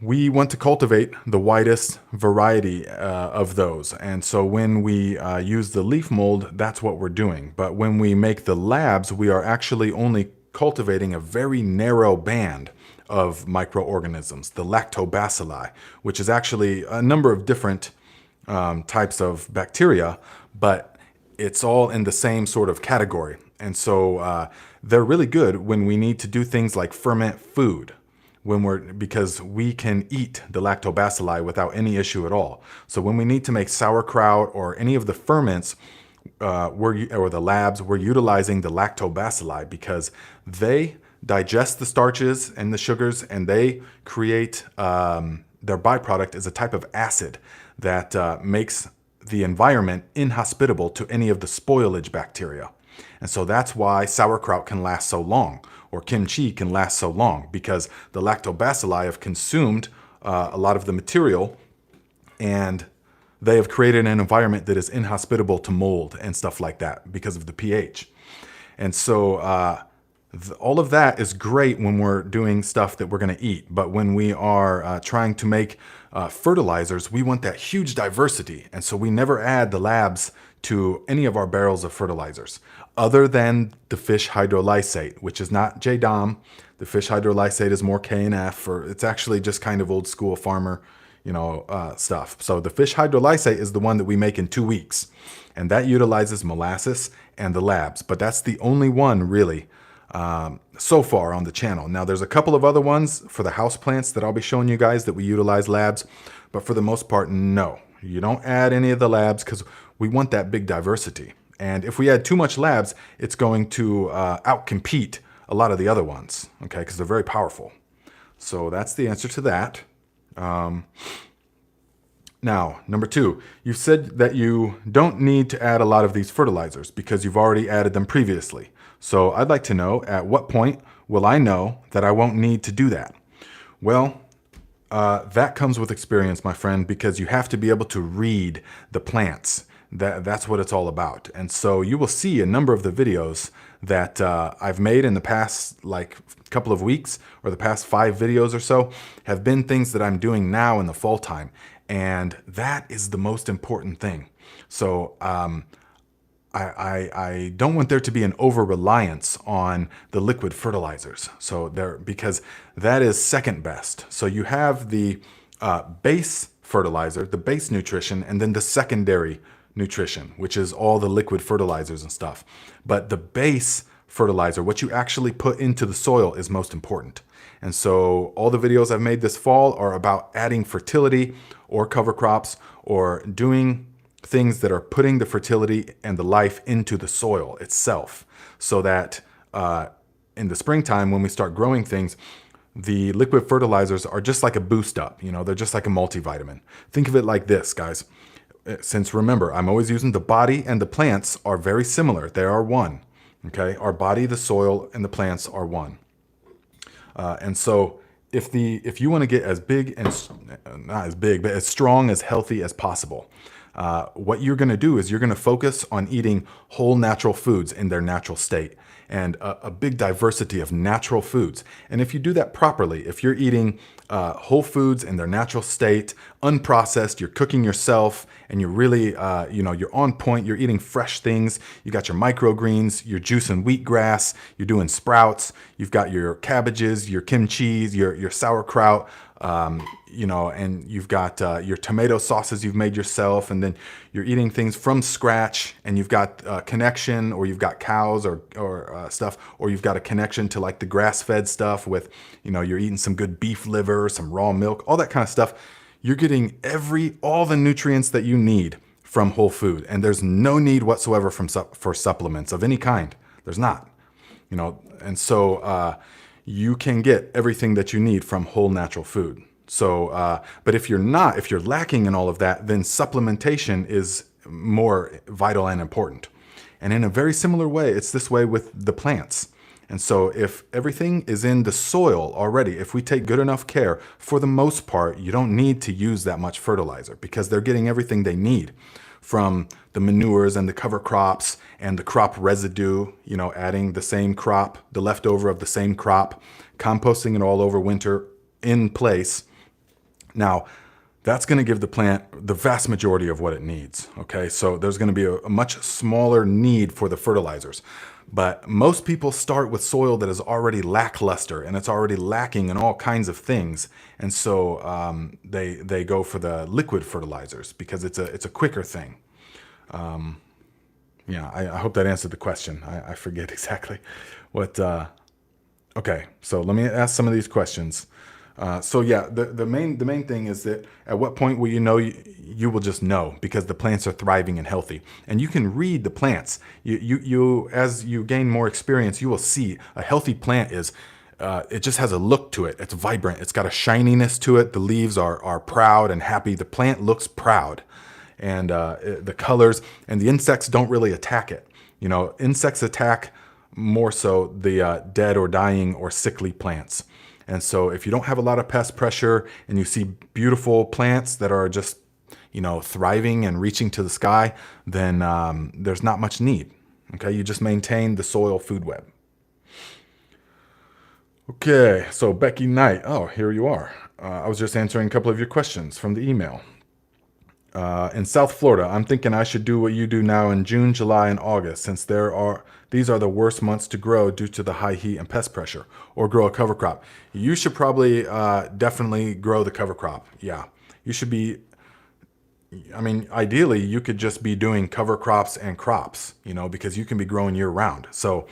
we want to cultivate the widest variety of those. And so when we use the leaf mold, that's what we're doing. But when we make the labs, we are actually only cultivating a very narrow band of microorganisms, the lactobacilli, which is actually a number of different types of bacteria, but it's all in the same sort of category. And so they're really good when we need to do things like ferment food, because we can eat the lactobacilli without any issue at all. So when we need to make sauerkraut or any of the ferments, or the labs, we're utilizing the lactobacilli because they digest the starches and the sugars, and they create their byproduct is a type of acid that makes the environment inhospitable to any of the spoilage bacteria. And so that's why sauerkraut can last so long, or kimchi can last so long, because the lactobacilli have consumed a lot of the material, and they have created an environment that is inhospitable to mold and stuff like that because of the pH. And so all of that is great when we're doing stuff that we're going to eat. But when we are trying to make fertilizers, we want that huge diversity. And so we never add the labs to any of our barrels of fertilizers, other than the fish hydrolysate, which is not JDOM. The fish hydrolysate is more KNF, or it's actually just kind of old school farmer, stuff. So the fish hydrolysate is the one that we make in 2 weeks, and that utilizes molasses and the labs. But that's the only one really so far on the channel. Now there's a couple of other ones for the house plants that I'll be showing you guys that we utilize labs, but for the most part, no. You don't add any of the labs because we want that big diversity. And if we add too much labs, it's going to outcompete a lot of the other ones, okay, because they're very powerful. So that's the answer to that. Now, number 2, you've said that you don't need to add a lot of these fertilizers because you've already added them previously. So I'd like to know, at what point will I know that I won't need to do that? Well, that comes with experience, my friend, because you have to be able to read the plants. That's what it's all about. And so you will see a number of the videos that I've made in the past couple of weeks, or the past 5 videos or so, have been things that I'm doing now in the fall time. And that is the most important thing. So I don't want there to be an over-reliance on the liquid fertilizers. Because that is second best. So you have the base fertilizer, the base nutrition, and then the secondary nutrition, which is all the liquid fertilizers and stuff. But the base fertilizer, what you actually put into the soil, is most important. And so all the videos I've made this fall are about adding fertility or cover crops, or doing things that are putting the fertility and the life into the soil itself, so that in the springtime, when we start growing things, the liquid fertilizers are just like a boost up. They're just like a multivitamin. Think of it like this, guys. Since remember, I'm always using the body and the plants are very similar. They are one. Okay, our body, the soil, and the plants are one. And so if you want to get as big and not as big, but as strong, as healthy as possible, what you're going to do is you're going to focus on eating whole natural foods in their natural state, and a big diversity of natural foods. And if you do that properly, if you're eating whole foods in their natural state, unprocessed, you're cooking yourself, and you're really, you're on point, you're eating fresh things, you got your microgreens, you're juicing wheatgrass, you're doing sprouts, you've got your cabbages, your kimchi, your sauerkraut, and you've got your tomato sauces you've made yourself, and then you're eating things from scratch, and you've got connection, or you've got cows or stuff, or you've got a connection to like the grass-fed stuff with, you're eating some good beef liver, some raw milk, all that kind of stuff. You're getting all the nutrients that you need from whole food, and there's no need whatsoever for supplements of any kind. There's not, and so you can get everything that you need from whole natural food. So, but if you're lacking in all of that, then supplementation is more vital and important. And in a very similar way, it's this way with the plants. And so if everything is in the soil already, if we take good enough care, for the most part, you don't need to use that much fertilizer because they're getting everything they need from the manures and the cover crops and the crop residue, adding the same crop, the leftover of the same crop, composting it all over winter in place. Now, that's going to give the plant the vast majority of what it needs. Okay, so there's going to be a much smaller need for the fertilizers. But most people start with soil that is already lackluster and it's already lacking in all kinds of things. And so they go for the liquid fertilizers because it's a quicker thing. I hope that answered the question. I forget exactly what. Okay, so let me ask some of these questions. The main thing is that at what point will you will just know because the plants are thriving and healthy, and you can read the plants. You as you gain more experience, you will see a healthy plant is. It just has a look to it. It's vibrant. It's got a shininess to it. The leaves are proud and happy. The plant looks proud, and the colors and the insects don't really attack it. Insects attack more so the dead or dying or sickly plants. And so if you don't have a lot of pest pressure and you see beautiful plants that are just, thriving and reaching to the sky, then there's not much need. Okay, you just maintain the soil food web. Okay, so Becky Knight. Oh, here you are. I was just answering a couple of your questions from the email. In South Florida, I'm thinking I should do what you do now in June, July, and August, since these are the worst months to grow due to the high heat and pest pressure, or grow a cover crop. You should probably definitely grow the cover crop. Yeah, you should be. Ideally, you could just be doing cover crops and crops, because you can be growing year round. So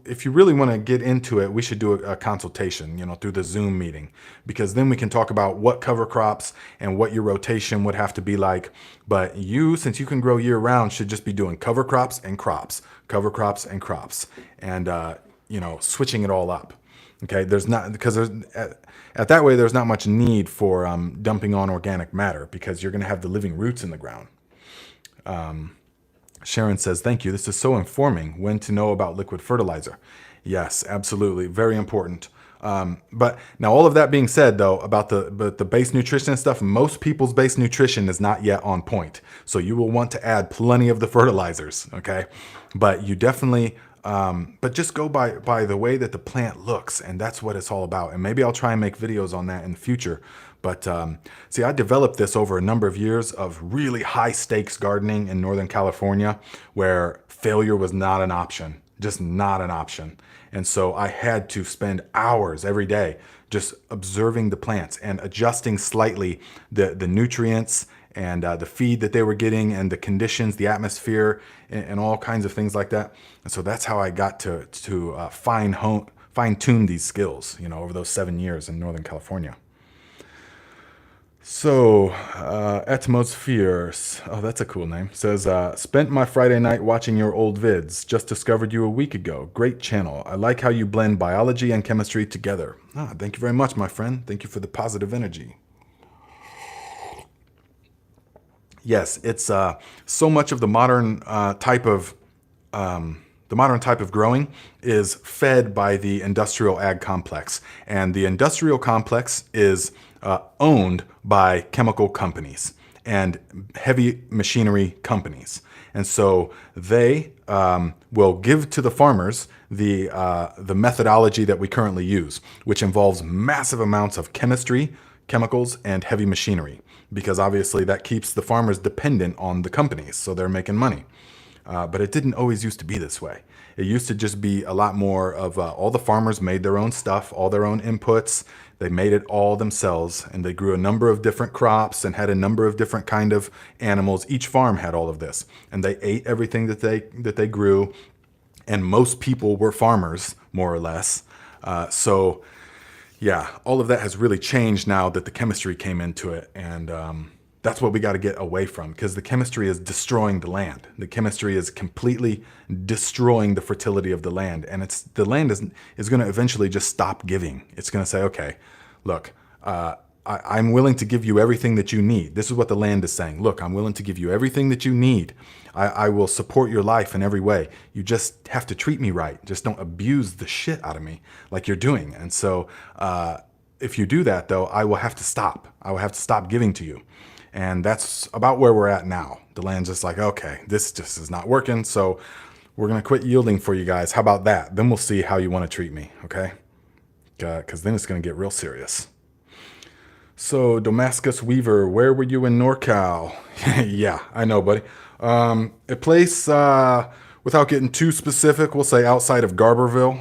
if you really want to get into it, we should do a consultation, through the Zoom meeting, because then we can talk about what cover crops and what your rotation would have to be like. But since you can grow year round, should just be doing cover crops and crops, cover crops and crops, and, switching it all up. Okay, there's not much need for dumping on organic matter because you're going to have the living roots in the ground. Sharon says, thank you. This is so informing. When to know about liquid fertilizer. Yes, absolutely. Very important. But now all of that being said, though, about the base nutrition and stuff, most people's base nutrition is not yet on point. So you will want to add plenty of the fertilizers. Okay, but you definitely... but just go by the way that the plant looks, and that's what it's all about. And maybe I'll try and make videos on that in the future. But see, I developed this over a number of years of really high stakes gardening in Northern California, where failure was not an option, just not an option. And so I had to spend hours every day just observing the plants and adjusting slightly the nutrients and the feed that they were getting and the conditions, the atmosphere, and all kinds of things like that. And so that's how I got to fine tune these skills, over those 7 years in Northern California. So, Atmospheres, oh, that's a cool name, says, spent my Friday night watching your old vids. Just discovered you a week ago. Great channel. I like how you blend biology and chemistry together. Thank you very much, my friend. Thank you for the positive energy. Yes, it's so much of the modern type of growing is fed by the industrial ag complex, and the industrial complex is owned by chemical companies, and heavy machinery companies. And so they will give to the farmers the methodology that we currently use, which involves massive amounts of chemistry, chemicals, and heavy machinery, because obviously that keeps the farmers dependent on the companies, so they're making money. But it didn't always used to be this way. It used to just be a lot more of all the farmers made their own stuff, all their own inputs. They made it all themselves, and they grew a number of different crops and had a number of different kind of animals. Each farm had all of this, and they ate everything that they grew. And most people were farmers, more or less. So yeah, all of that has really changed now that the chemistry came into it, and that's what we got to get away from, because the chemistry is destroying the land. The chemistry is completely destroying the fertility of the land, and the land is going to eventually just stop giving. It's going to say, okay, look, I'm willing to give you everything that you need. This is what the land is saying. Look, I'm willing to give you everything that you need. I will support your life in every way. You just have to treat me right. Just don't abuse the shit out of me like you're doing. And so if you do that, though, I will have to stop. I will have to stop giving to you. And that's about where we're at now. The land's just like, okay, this just is not working, so we're going to quit yielding for you guys. How about that? Then we'll see how you want to treat me, okay? Because then it's going to get real serious. So, Damascus Weaver, where were you in NorCal? Yeah, I know, buddy. A place, without getting too specific, we'll say outside of Garberville,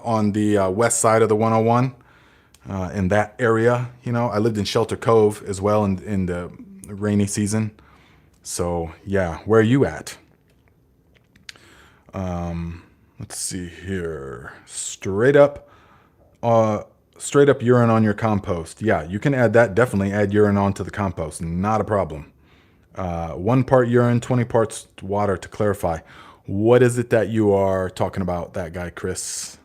on the west side of the 101. In that area, I lived in Shelter Cove as well in the rainy season. So yeah, where are you at? Let's see here. Straight up urine on your compost. Yeah, you can add that. Definitely add urine onto the compost. Not a problem. 1 part urine, 20 parts water, to clarify. What is it that you are talking about, that guy, Chris?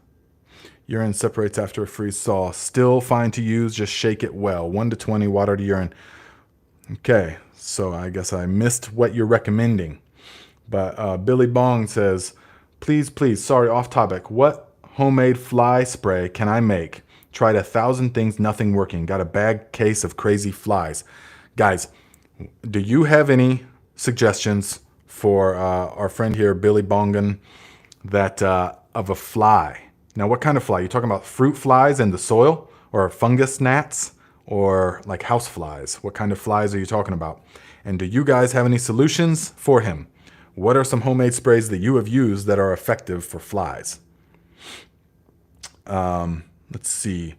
Urine separates after a freeze thaw. Still fine to use, just shake it well. 1 to 20 water to urine. Okay, so I guess I missed what you're recommending. But Billy Bong says, please, sorry, off topic. What homemade fly spray can I make? Tried 1,000 things, nothing working. Got a bad case of crazy flies. Guys, do you have any suggestions for our friend here, Billy Bongan, that of a fly? Now, what kind of fly? You talking about fruit flies in the soil, or fungus gnats, or like house flies? What kind of flies are you talking about? And do you guys have any solutions for him? What are some homemade sprays that you have used that are effective for flies? Let's see.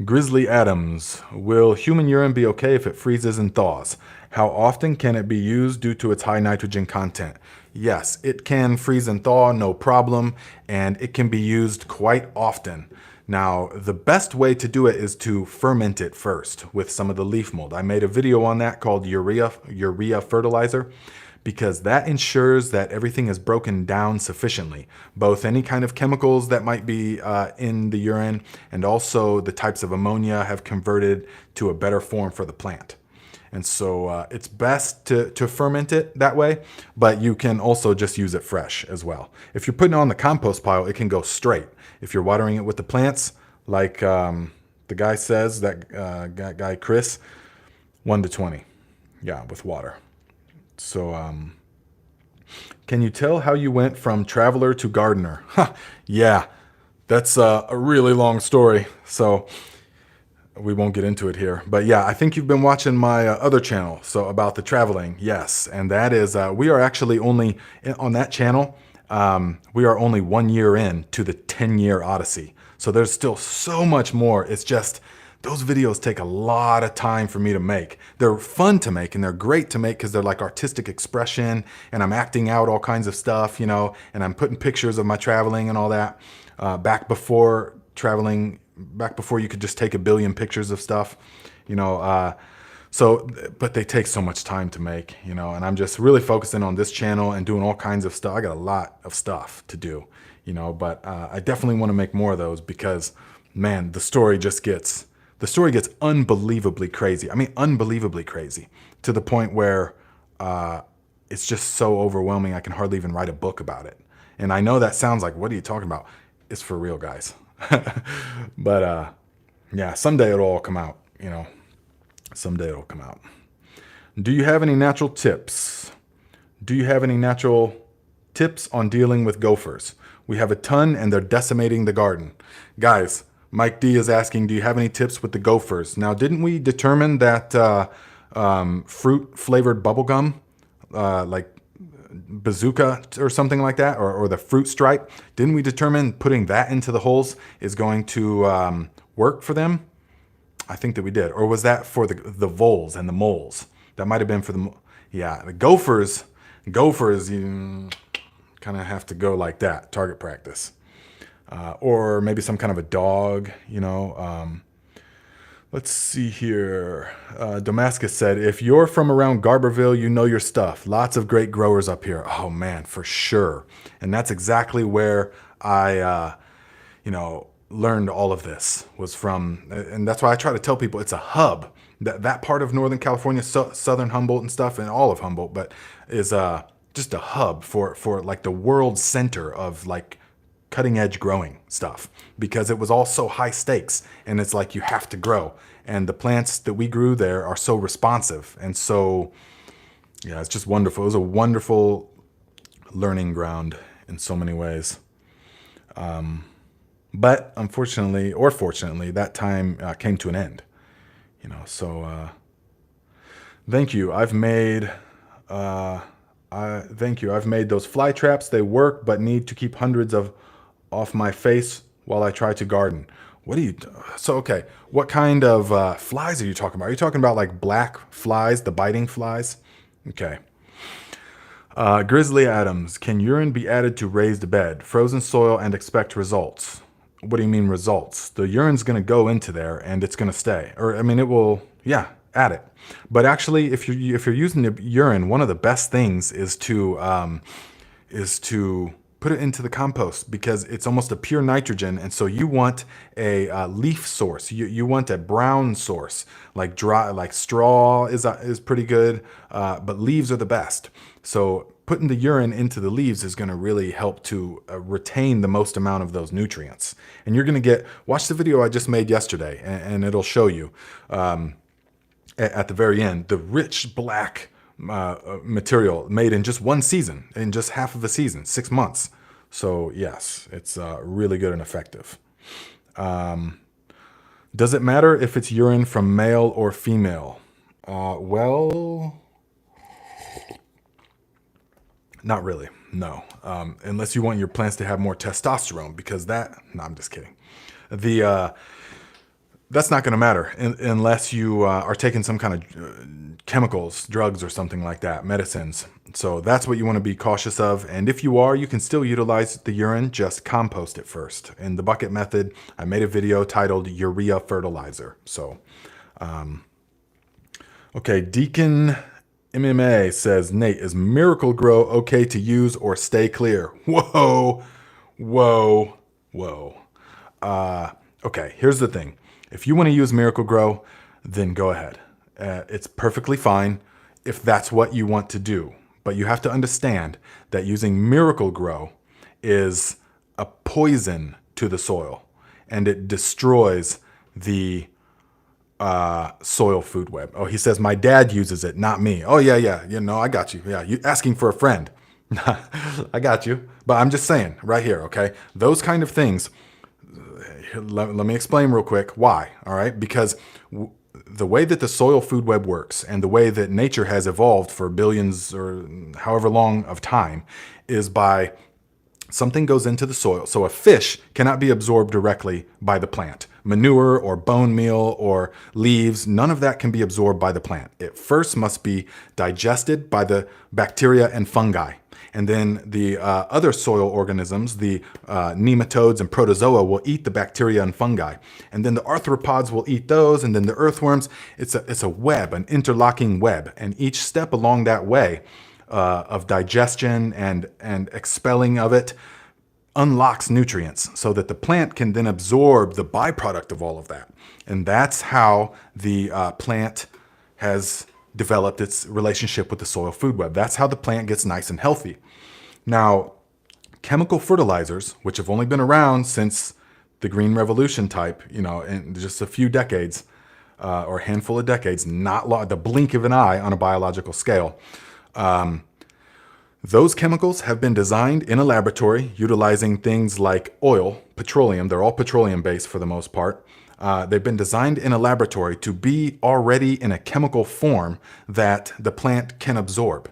Grizzly Adams, will human urine be okay if it freezes and thaws? How often can it be used due to its high nitrogen content? Yes, it can freeze and thaw, no problem, and it can be used quite often. Now, the best way to do it is to ferment it first with some of the leaf mold. I made a video on that called urea fertilizer, because that ensures that everything is broken down sufficiently, both any kind of chemicals that might be in the urine, and also the types of ammonia have converted to a better form for the plant. And so it's best to ferment it that way, but you can also just use it fresh as well. If you're putting it on the compost pile, it can go straight. If you're watering it with the plants, like the guy says, that guy Chris, 1 to 20, yeah, with water. So can you tell how you went from traveler to gardener? Yeah, that's a really long story, so we won't get into it here. But yeah, I think you've been watching my other channel, so about the traveling. Yes, and that is, we are actually only, on that channel, we are only 1 year in to the 10-year odyssey. So there's still so much more. It's just, those videos take a lot of time for me to make. They're fun to make and they're great to make because they're like artistic expression, and I'm acting out all kinds of stuff, and I'm putting pictures of my traveling and all that. Back before you could just take a billion pictures of stuff, but they take so much time to make, and I'm just really focusing on this channel and doing all kinds of stuff. I got a lot of stuff to do, but I definitely want to make more of those because, man, the story gets unbelievably crazy. I mean, unbelievably crazy, to the point where it's just so overwhelming I can hardly even write a book about it. And I know that sounds like, what are you talking about? It's for real, guys. But yeah, someday it'll all come out, someday it'll come out. Do you have any natural tips? Do you have any natural tips on dealing with gophers? We have a ton and they're decimating the garden. Guys, Mike D is asking, do you have any tips with the gophers? Now, didn't we determine that fruit flavored bubblegum, like bazooka or something like that, or the fruit stripe, didn't we determine putting that into the holes is going to work for them? I think that we did. Or was that for the voles and the moles? That might have been for the gophers, you kind of have to go like that, target practice. Or maybe some kind of a dog, you know. Let's see here. Damascus said, if you're from around Garberville, you know your stuff. Lots of great growers up here. Oh man, for sure. And that's exactly where I, learned all of this was from. And that's why I try to tell people it's a hub. That part of Northern California, Southern Humboldt and stuff, and all of Humboldt, but is just a hub for like the world center of like cutting edge growing stuff, because it was all so high stakes, and it's like you have to grow, and the plants that we grew there are so responsive, and so yeah, it's just wonderful. It was a wonderful learning ground in so many ways. But unfortunately, or fortunately, that time came to an end. You know, so thank you. I've made those fly traps. They work, but need to keep hundreds of off my face while I try to garden. Okay, what kind of flies are you talking about? Are you talking about like black flies, the biting flies? Okay. Grizzly Adams, can urine be added to raised bed, frozen soil, and expect results? What do you mean results? The urine's going to go into there and it's going to stay. Or, I mean, it will, yeah, add it. But actually, if you're using the urine, one of the best things is to put it into the compost, because it's almost a pure nitrogen, and so you want a leaf source. You want a brown source, like dry, like straw is pretty good, but leaves are the best. So putting the urine into the leaves is going to really help to retain the most amount of those nutrients. And you're going to watch the video I just made yesterday, and it'll show you at the very end the rich black material made in just one season, in just half of a season, 6 months. So yes, it's really good and effective. Does it matter if it's urine from male or female? Well, not really, no. Unless you want your plants to have more testosterone, because no, I'm just kidding. That's not going to matter unless you are taking some kind of chemicals, drugs, or something like that, medicines. So that's what you want to be cautious of. And if you are, you can still utilize the urine, just compost it first. In the bucket method, I made a video titled Urea Fertilizer. So, okay, Deacon MMA says, Nate, is Miracle Grow okay to use or stay clear? Whoa. Okay, here's the thing. If you want to use Miracle Grow, then go ahead. It's perfectly fine if that's what you want to do. But you have to understand that using Miracle Grow is a poison to the soil, and it destroys the soil food web. Oh, he says, my dad uses it, not me. Oh, yeah. You know, I got you. Yeah, you asking for a friend. I got you. But I'm just saying right here, okay? Those kind of things, let me explain real quick why, all right? Because the way that the soil food web works and the way that nature has evolved for billions or however long of time is by something goes into the soil. So a fish cannot be absorbed directly by the plant. Manure or bone meal or leaves, none of that can be absorbed by the plant. It first must be digested by the bacteria and fungi. And then the other soil organisms, the nematodes and protozoa, will eat the bacteria and fungi. And then the arthropods will eat those, and then the earthworms. It's a web, an interlocking web. And each step along that way of digestion and expelling of it unlocks nutrients so that the plant can then absorb the byproduct of all of that. And that's how the plant has developed its relationship with the soil food web. That's how the plant gets nice and healthy. Now, chemical fertilizers, which have only been around since the Green Revolution type, in just a few decades, or a handful of decades, not the blink of an eye on a biological scale. Those chemicals have been designed in a laboratory utilizing things like oil, petroleum. They're all petroleum based for the most part. They've been designed in a laboratory to be already in a chemical form that the plant can absorb.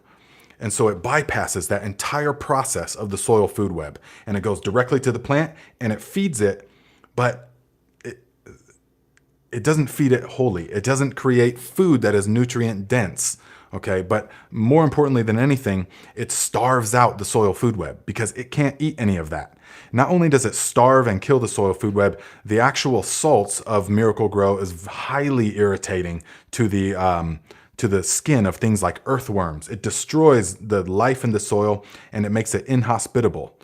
And so it bypasses that entire process of the soil food web, and it goes directly to the plant and it feeds it, but it doesn't feed it wholly. It doesn't create food that is nutrient dense. Okay, but more importantly than anything, it starves out the soil food web because it can't eat any of that. Not only does it starve and kill the soil food web, the actual salts of Miracle-Gro is highly irritating to the skin of things like earthworms. It destroys the life in the soil and it makes it inhospitable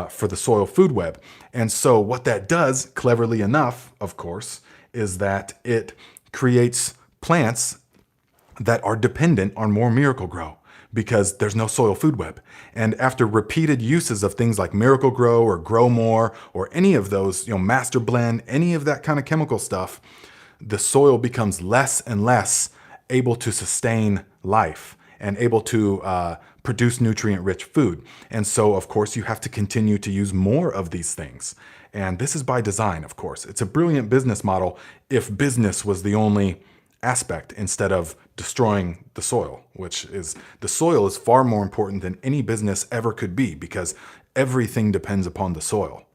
for the soil food web. And so what that does, cleverly enough, of course, is that it creates plants that are dependent on more Miracle-Gro because there's no soil food web. And after repeated uses of things like Miracle-Gro or Grow More or any of those, Master Blend, any of that kind of chemical stuff, the soil becomes less and less able to sustain life and able to produce nutrient-rich food. And so, of course, you have to continue to use more of these things. And this is by design, of course. It's a brilliant business model if business was the only aspect instead of destroying the soil, the soil is far more important than any business ever could be because everything depends upon the soil.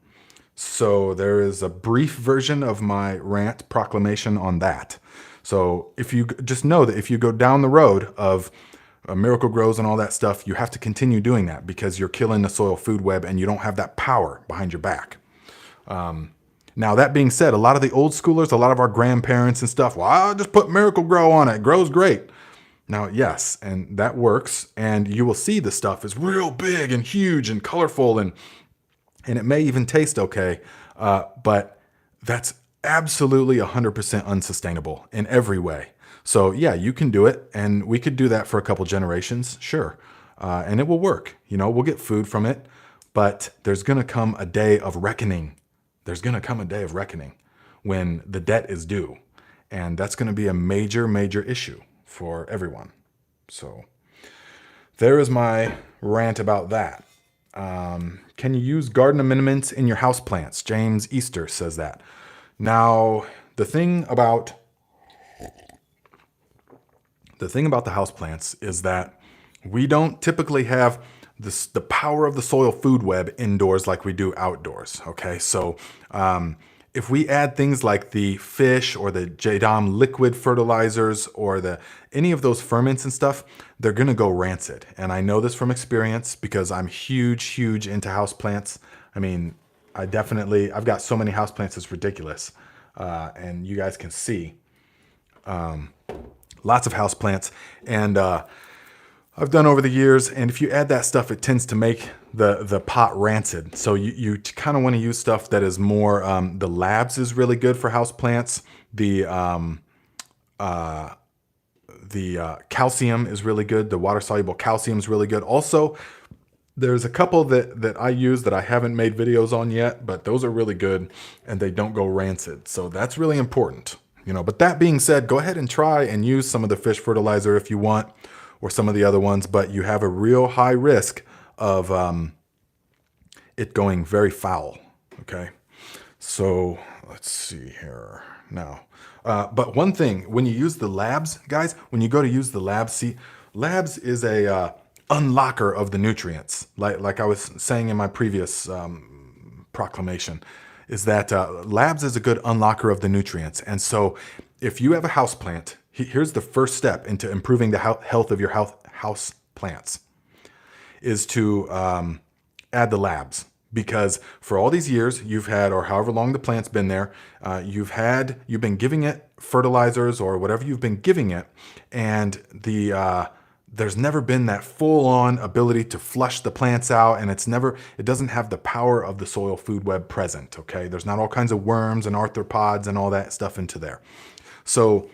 So there is a brief version of my rant proclamation on that. So if you just know that if you go down the road of Miracle-Gros and all that stuff, you have to continue doing that because you're killing the soil food web and you don't have that power behind your back. Now, that being said, a lot of the old schoolers, a lot of our grandparents and stuff, well, I'll just put Miracle-Gro on it. It grows great. Now, yes, and that works. And you will see the stuff is real big and huge and colorful and it may even taste okay. But that's absolutely 100% unsustainable in every way. So yeah, you can do it. And we could do that for a couple generations. Sure. And it will work. We'll get food from it. But there's going to come a day of reckoning. There's going to come a day of reckoning when the debt is due. And that's going to be a major, major issue for everyone. So there is my rant about that. Can you use garden amendments in your houseplants? James Easter says that. Now, the thing about the houseplants is that we don't typically have the power of the soil food web indoors like we do outdoors. Okay, so if we add things like the fish or the JDOM liquid fertilizers or any of those ferments and stuff, they're gonna go rancid. And I know this from experience because I'm huge into houseplants. I mean, I've got so many houseplants, it's ridiculous. And you guys can see lots of houseplants. And I've done over the years, and if you add that stuff, it tends to make the pot rancid. So you kind of want to use stuff that is more, the labs is really good for houseplants. The calcium is really good. The water-soluble calcium is really good. Also, there's a couple that I use that I haven't made videos on yet, but those are really good, and they don't go rancid. So that's really important. But that being said, go ahead and try and use some of the fish fertilizer if you want, or some of the other ones, but you have a real high risk of it going very foul, okay? So let's see here now. But one thing, when you use the labs, guys, when you go to use the labs, see, labs is a unlocker of the nutrients. Like I was saying in my previous proclamation, is that labs is a good unlocker of the nutrients. And so if you have a house plant, here's the first step into improving the health of your house plants is to add the labs. Because for all these years you've had, or however long the plant's been there, you've been giving it fertilizers or whatever you've been giving it, and there's never been that full-on ability to flush the plants out, and it doesn't have the power of the soil food web present. Okay, there's not all kinds of worms and arthropods and all that stuff into there. So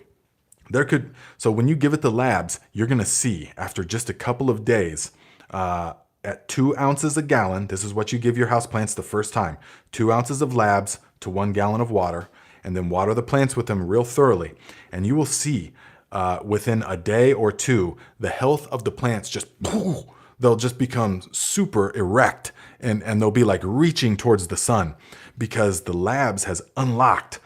when you give it the labs, you're gonna see after just a couple of days, at 2 ounces a gallon, this is what you give your houseplants the first time, 2 ounces of labs to 1 gallon of water. and then water the plants with them real thoroughly. And you will see within a day or two, the health of the plants just, they'll just become super erect, and they'll be like reaching towards the sun because the labs has unlocked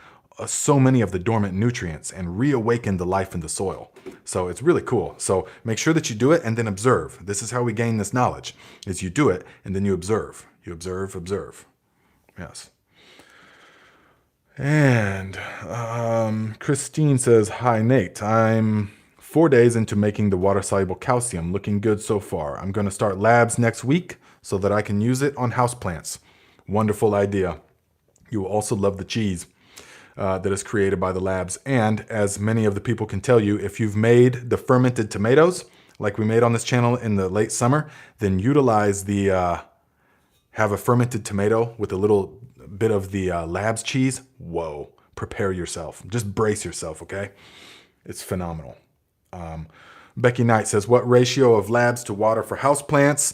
so many of the dormant nutrients and reawakened the life in the soil. So it's really cool. So make sure that you do it and then observe. This is how we gain this knowledge, is you do it and then you observe. You observe, observe. Yes. And Christine says, hi, Nate. I'm 4 days into making the water-soluble calcium. Looking good so far. I'm going to start labs next week so that I can use it on houseplants. Wonderful idea. You will also love the cheese that is created by the labs. And as many of the people can tell you, if you've made the fermented tomatoes, like we made on this channel in the late summer, then utilize the, have a fermented tomato with a little bit of the labs cheese. Whoa, prepare yourself. Just brace yourself, okay? It's phenomenal. Becky Knight says, what ratio of labs to water for houseplants?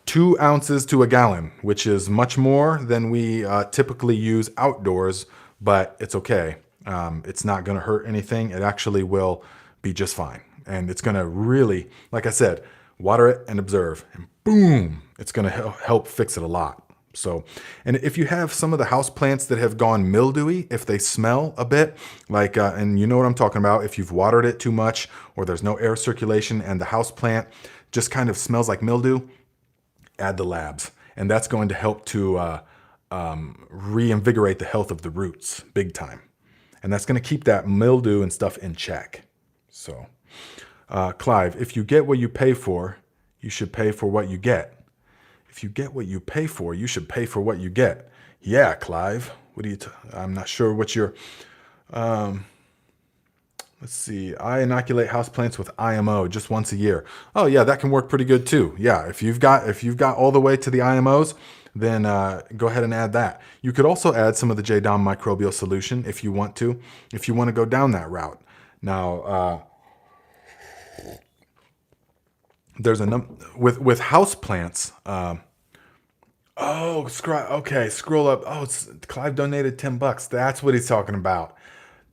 2 ounces to a gallon, which is much more than we typically use outdoors, but it's okay. It's not going to hurt anything. It actually will be just fine. And it's going to really, like I said, water it and observe, and boom, it's going to help fix it a lot. So, and if you have some of the house plants that have gone mildewy, if they smell a bit, like, and you know what I'm talking about, if you've watered it too much or there's no air circulation and the house plant just kind of smells like mildew, add the labs. And that's going to help to reinvigorate the health of the roots big time. And that's going to keep that mildew and stuff in check. So, Clive, if you get what you pay for, you should pay for what you get. If you get what you pay for, you should pay for what you get. Yeah, Clive. What do you? I'm not sure what you're. Let's see. I inoculate houseplants with IMO just once a year. Oh yeah, that can work pretty good too. Yeah, if you've got all the way to the IMOs, then go ahead and add that. You could also add some of the JDOM microbial solution if you want to. If you want to go down that route. Now. There's a with houseplants. Scroll up. Oh, Clive donated $10. That's what he's talking about.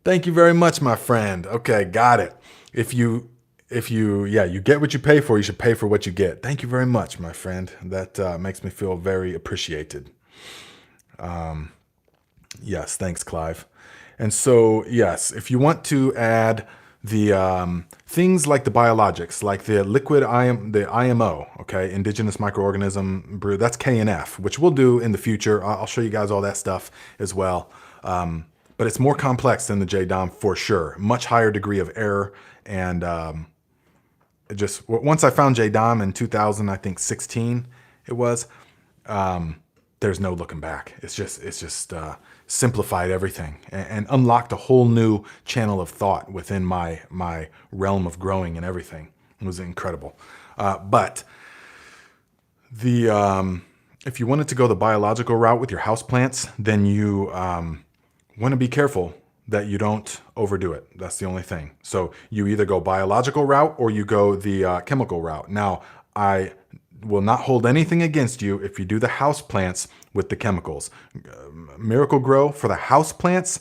Thank you very much, my friend. Okay, got it. If you get what you pay for, you should pay for what you get. Thank you very much, my friend. That makes me feel very appreciated. Yes, thanks, Clive. And so, yes, if you want to add the things like the biologics, like the the IMO, okay, indigenous microorganism brew, that's KNF, which we'll do in the future. I'll show you guys all that stuff as well. But it's more complex than the JDOM for sure. Much higher degree of error. And just once I found JDOM in 2016, it was, there's no looking back. It's just simplified everything and unlocked a whole new channel of thought within my realm of growing and everything. It was incredible. But if you wanted to go the biological route with your houseplants, then you want to be careful that you don't overdo it. That's the only thing. So you either go biological route or you go the chemical route. Now, I will not hold anything against you if you do the house plants with the chemicals. Miracle Grow for the house plants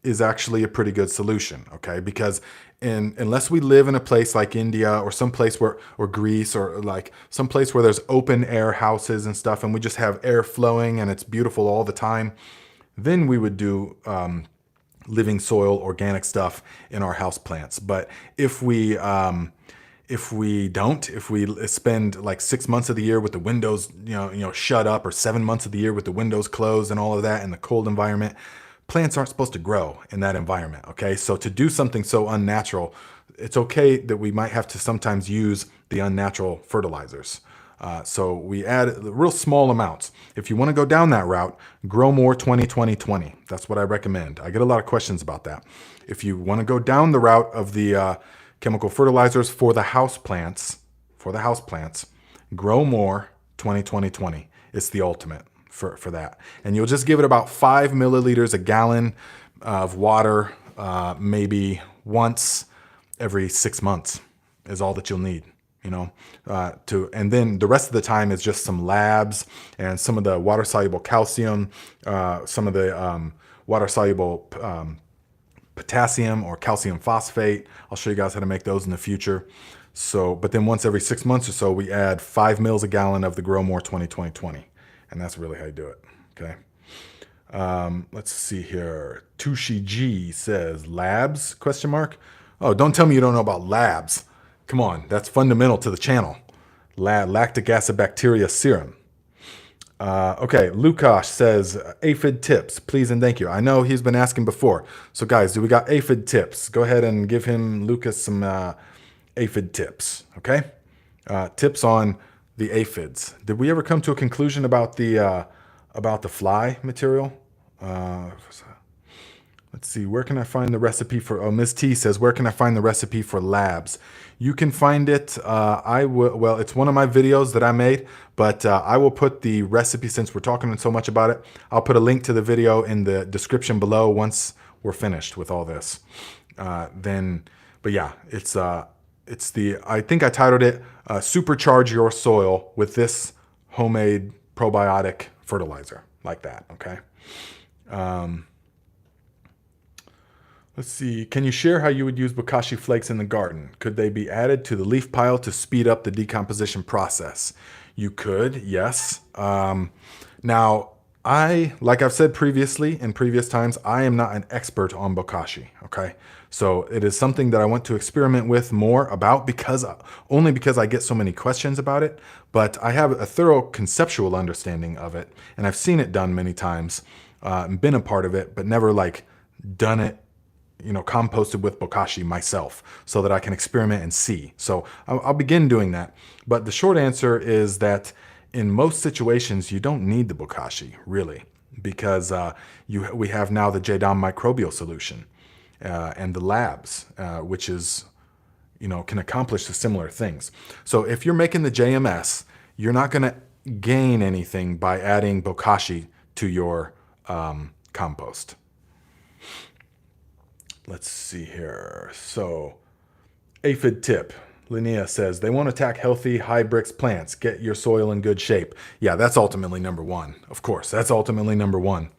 is actually a pretty good solution, okay? Because unless we live in a place like India or some place or Greece or like some place where there's open air houses and stuff and we just have air flowing and it's beautiful all the time, then we would do living soil, organic stuff in our house plants. But if we spend like 6 months of the year with the windows, shut up, or 7 months of the year with the windows closed and all of that in the cold environment, plants aren't supposed to grow in that environment. Okay. So to do something so unnatural, it's okay that we might have to sometimes use the unnatural fertilizers. So we add real small amounts. If you want to go down that route, Grow More 20-20-20. That's what I recommend. I get a lot of questions about that. If you want to go down the route of the chemical fertilizers for the house plants, Grow More 20-20-20. It's the ultimate for that. And you'll just give it about 5 milliliters a gallon of water, maybe once every 6 months is all that you'll need. And then the rest of the time is just some labs and some of the water-soluble calcium, some of the water-soluble potassium or calcium phosphate. I'll show you guys how to make those in the future. So, but then once every 6 months or so, we add 5 mils a gallon of the Grow More 20-20-20. And that's really how you do it, okay? Let's see here. Tushi G says, labs, question mark? Oh, don't tell me you don't know about labs. Come on, that's fundamental to the channel. Lactic acid bacteria serum. Okay, Lukash says, aphid tips, please and thank you. I know he's been asking before. So guys, do we got aphid tips? Go ahead and give him, Lucas, some aphid tips, okay? Tips on the aphids. Did we ever come to a conclusion about the fly material? Let's see, where can I find the recipe for, oh, Ms. T says, where can I find the recipe for labs? You can find it, well, it's one of my videos that I made, but I will put the recipe, since we're talking so much about it, I'll put a link to the video in the description below once we're finished with all this. But yeah, I think I titled it, Supercharge Your Soil with this homemade probiotic fertilizer, like that, okay? Let's see, can you share how you would use bokashi flakes in the garden? Could they be added to the leaf pile to speed up the decomposition process? You could, yes. Now, like I've said previously, in previous times, I am not an expert on bokashi, okay? So it is something that I want to experiment with more about only because I get so many questions about it, but I have a thorough conceptual understanding of it, and I've seen it done many times, and been a part of it, but never like done it, composted with bokashi myself so that I can experiment and see. So I'll begin doing that. But the short answer is that in most situations, you don't need the bokashi, really, because we have now the JDOM microbial solution and the labs, which is, can accomplish the similar things. So if you're making the JMS, you're not going to gain anything by adding bokashi to your compost. Let's see here. So, aphid tip. Linnea says, they won't attack healthy, high-brix plants. Get your soil in good shape. Yeah, that's ultimately number one. Of course, that's ultimately number one,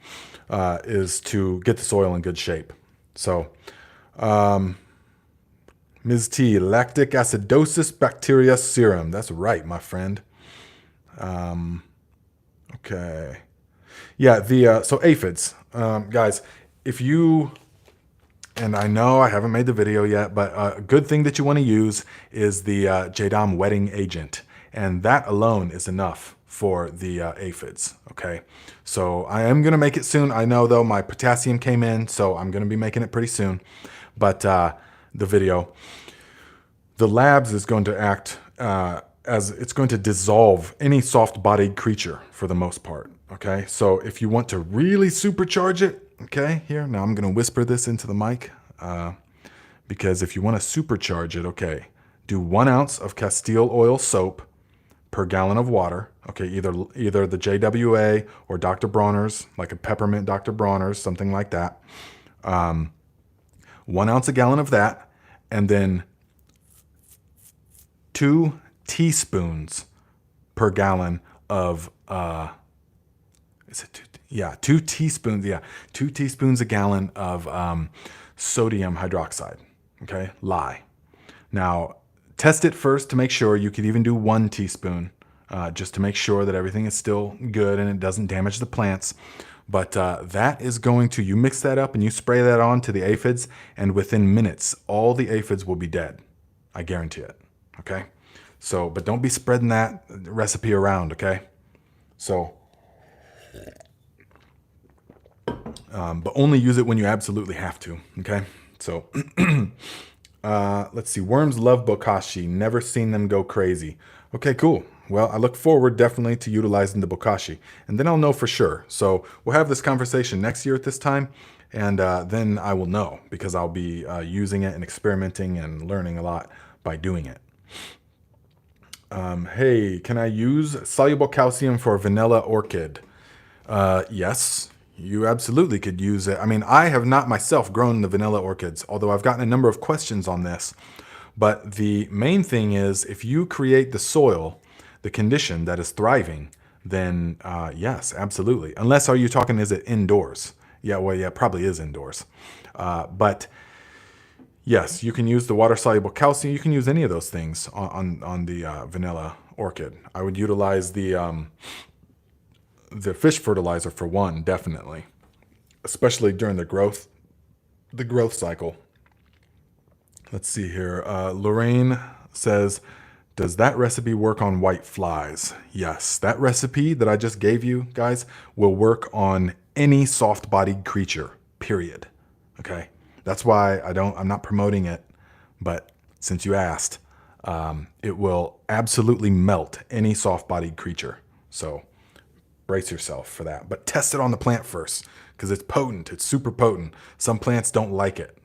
is to get the soil in good shape. So, Ms. T, lactic acidosis bacteria serum. That's right, my friend. Okay. Yeah, so aphids. Guys, if you... And I know I haven't made the video yet, but a good thing that you want to use is the JDOM wetting agent. And that alone is enough for the aphids, okay? So I am going to make it soon. I know, though, my potassium came in, so I'm going to be making it pretty soon. But the video, the labs is going to act as it's going to dissolve any soft-bodied creature for the most part, okay? So if you want to really supercharge it, okay, here, now I'm going to whisper this into the mic because if you want to supercharge it, okay, do 1 ounce of Castile oil soap per gallon of water, okay, either the JWA or Dr. Bronner's, like a peppermint Dr. Bronner's, something like that. 1 ounce a gallon of that, and then 2 teaspoons per gallon of, is it 2? Yeah, 2 teaspoons. Yeah, 2 teaspoons a gallon of sodium hydroxide. Okay, lye. Now, test it first to make sure. You could even do 1 teaspoon just to make sure that everything is still good and it doesn't damage the plants. But that is going to, you mix that up and you spray that on to the aphids, and within minutes, all the aphids will be dead. I guarantee it. Okay, so, but don't be spreading that recipe around. Okay, so. But only use it when you absolutely have to, okay? So, let's see. Worms love bokashi. Never seen them go crazy. Okay, cool. Well, I look forward definitely to utilizing the bokashi. And then I'll know for sure. So we'll have this conversation next year at this time. And then I will know because I'll be using it and experimenting and learning a lot by doing it. Hey, can I use soluble calcium for vanilla orchid? Yes. You absolutely could use it. I mean, I have not myself grown the vanilla orchids, although I've gotten a number of questions on this. But the main thing is if you create the soil, the condition that is thriving, then yes, absolutely. Unless, are you talking, is it indoors? Yeah, well, yeah, it probably is indoors. But yes, you can use the water-soluble calcium. You can use any of those things on the vanilla orchid. I would utilize the fish fertilizer for one, definitely, especially during the growth cycle. Let's see here. Lorraine says, does that recipe work on white flies? Yes, that recipe that I just gave you guys will work on any soft-bodied creature, period. Okay, that's why I'm not promoting it, but since you asked, it will absolutely melt any soft-bodied creature. So brace yourself for that, but test it on the plant first because it's potent. It's super potent. Some plants don't like it,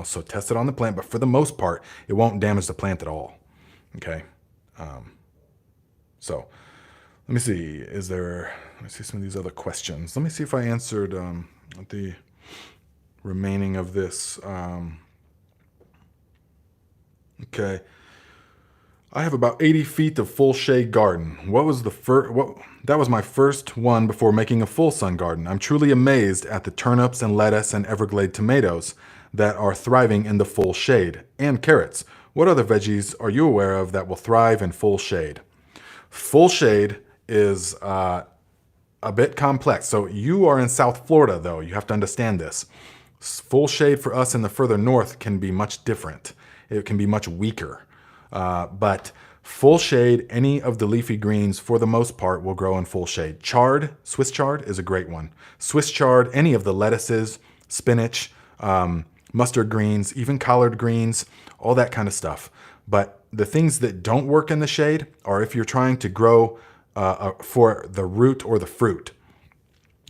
so test it on the plant, but for the most part, it won't damage the plant at all. Okay. So let me see, let me see some of these other questions. Let me see if I answered the remaining of this. Okay. I have about 80 feet of full shade garden. That was my first one before making a full sun garden. I'm truly amazed at the turnips and lettuce and Everglade tomatoes that are thriving in the full shade, and carrots. What other veggies are you aware of that will thrive in full shade? Full shade is a bit complex. So you are in South Florida, though. You have to understand this. Full shade for us in the further north can be much different. It can be much weaker. But full shade, any of the leafy greens, for the most part, will grow in full shade. Chard, Swiss chard, is a great one. Swiss chard, any of the lettuces, spinach, mustard greens, even collard greens, all that kind of stuff. But the things that don't work in the shade are if you're trying to grow for the root or the fruit.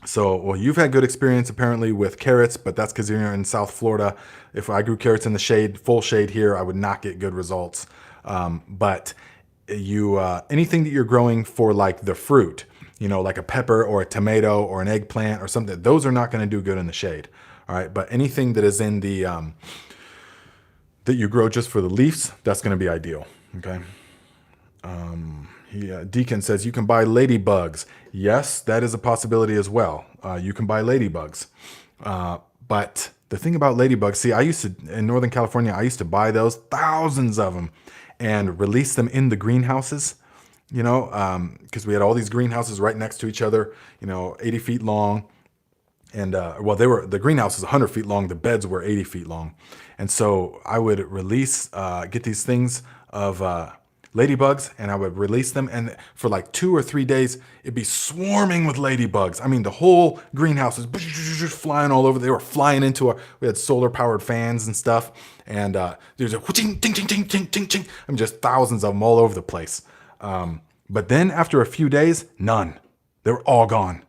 So, well, you've had good experience apparently with carrots, but that's because you're in South Florida. If I grew carrots in the shade, full shade here, I would not get good results. But anything that you're growing for like the fruit, like a pepper or a tomato or an eggplant or something, those are not going to do good in the shade. All right. But anything that is in the, that you grow just for the leaves, that's going to be ideal. Okay. Deacon says you can buy ladybugs. Yes, that is a possibility as well. You can buy ladybugs. But the thing about ladybugs, see, in Northern California, I used to buy those, thousands of them, and release them in the greenhouses, because we had all these greenhouses right next to each other, 80 feet long. And, the greenhouse is 100 feet long. The beds were 80 feet long. And so I would get these things of ladybugs, and I would release them. And for like 2 or 3 days, it'd be swarming with ladybugs. I mean, the whole greenhouse was flying all over. They were flying we had solar powered fans and stuff. And there's a ting, ting, ting, ting, ting, ting, ting. I mean, just thousands of them all over the place. But then after a few days, none. They were all gone.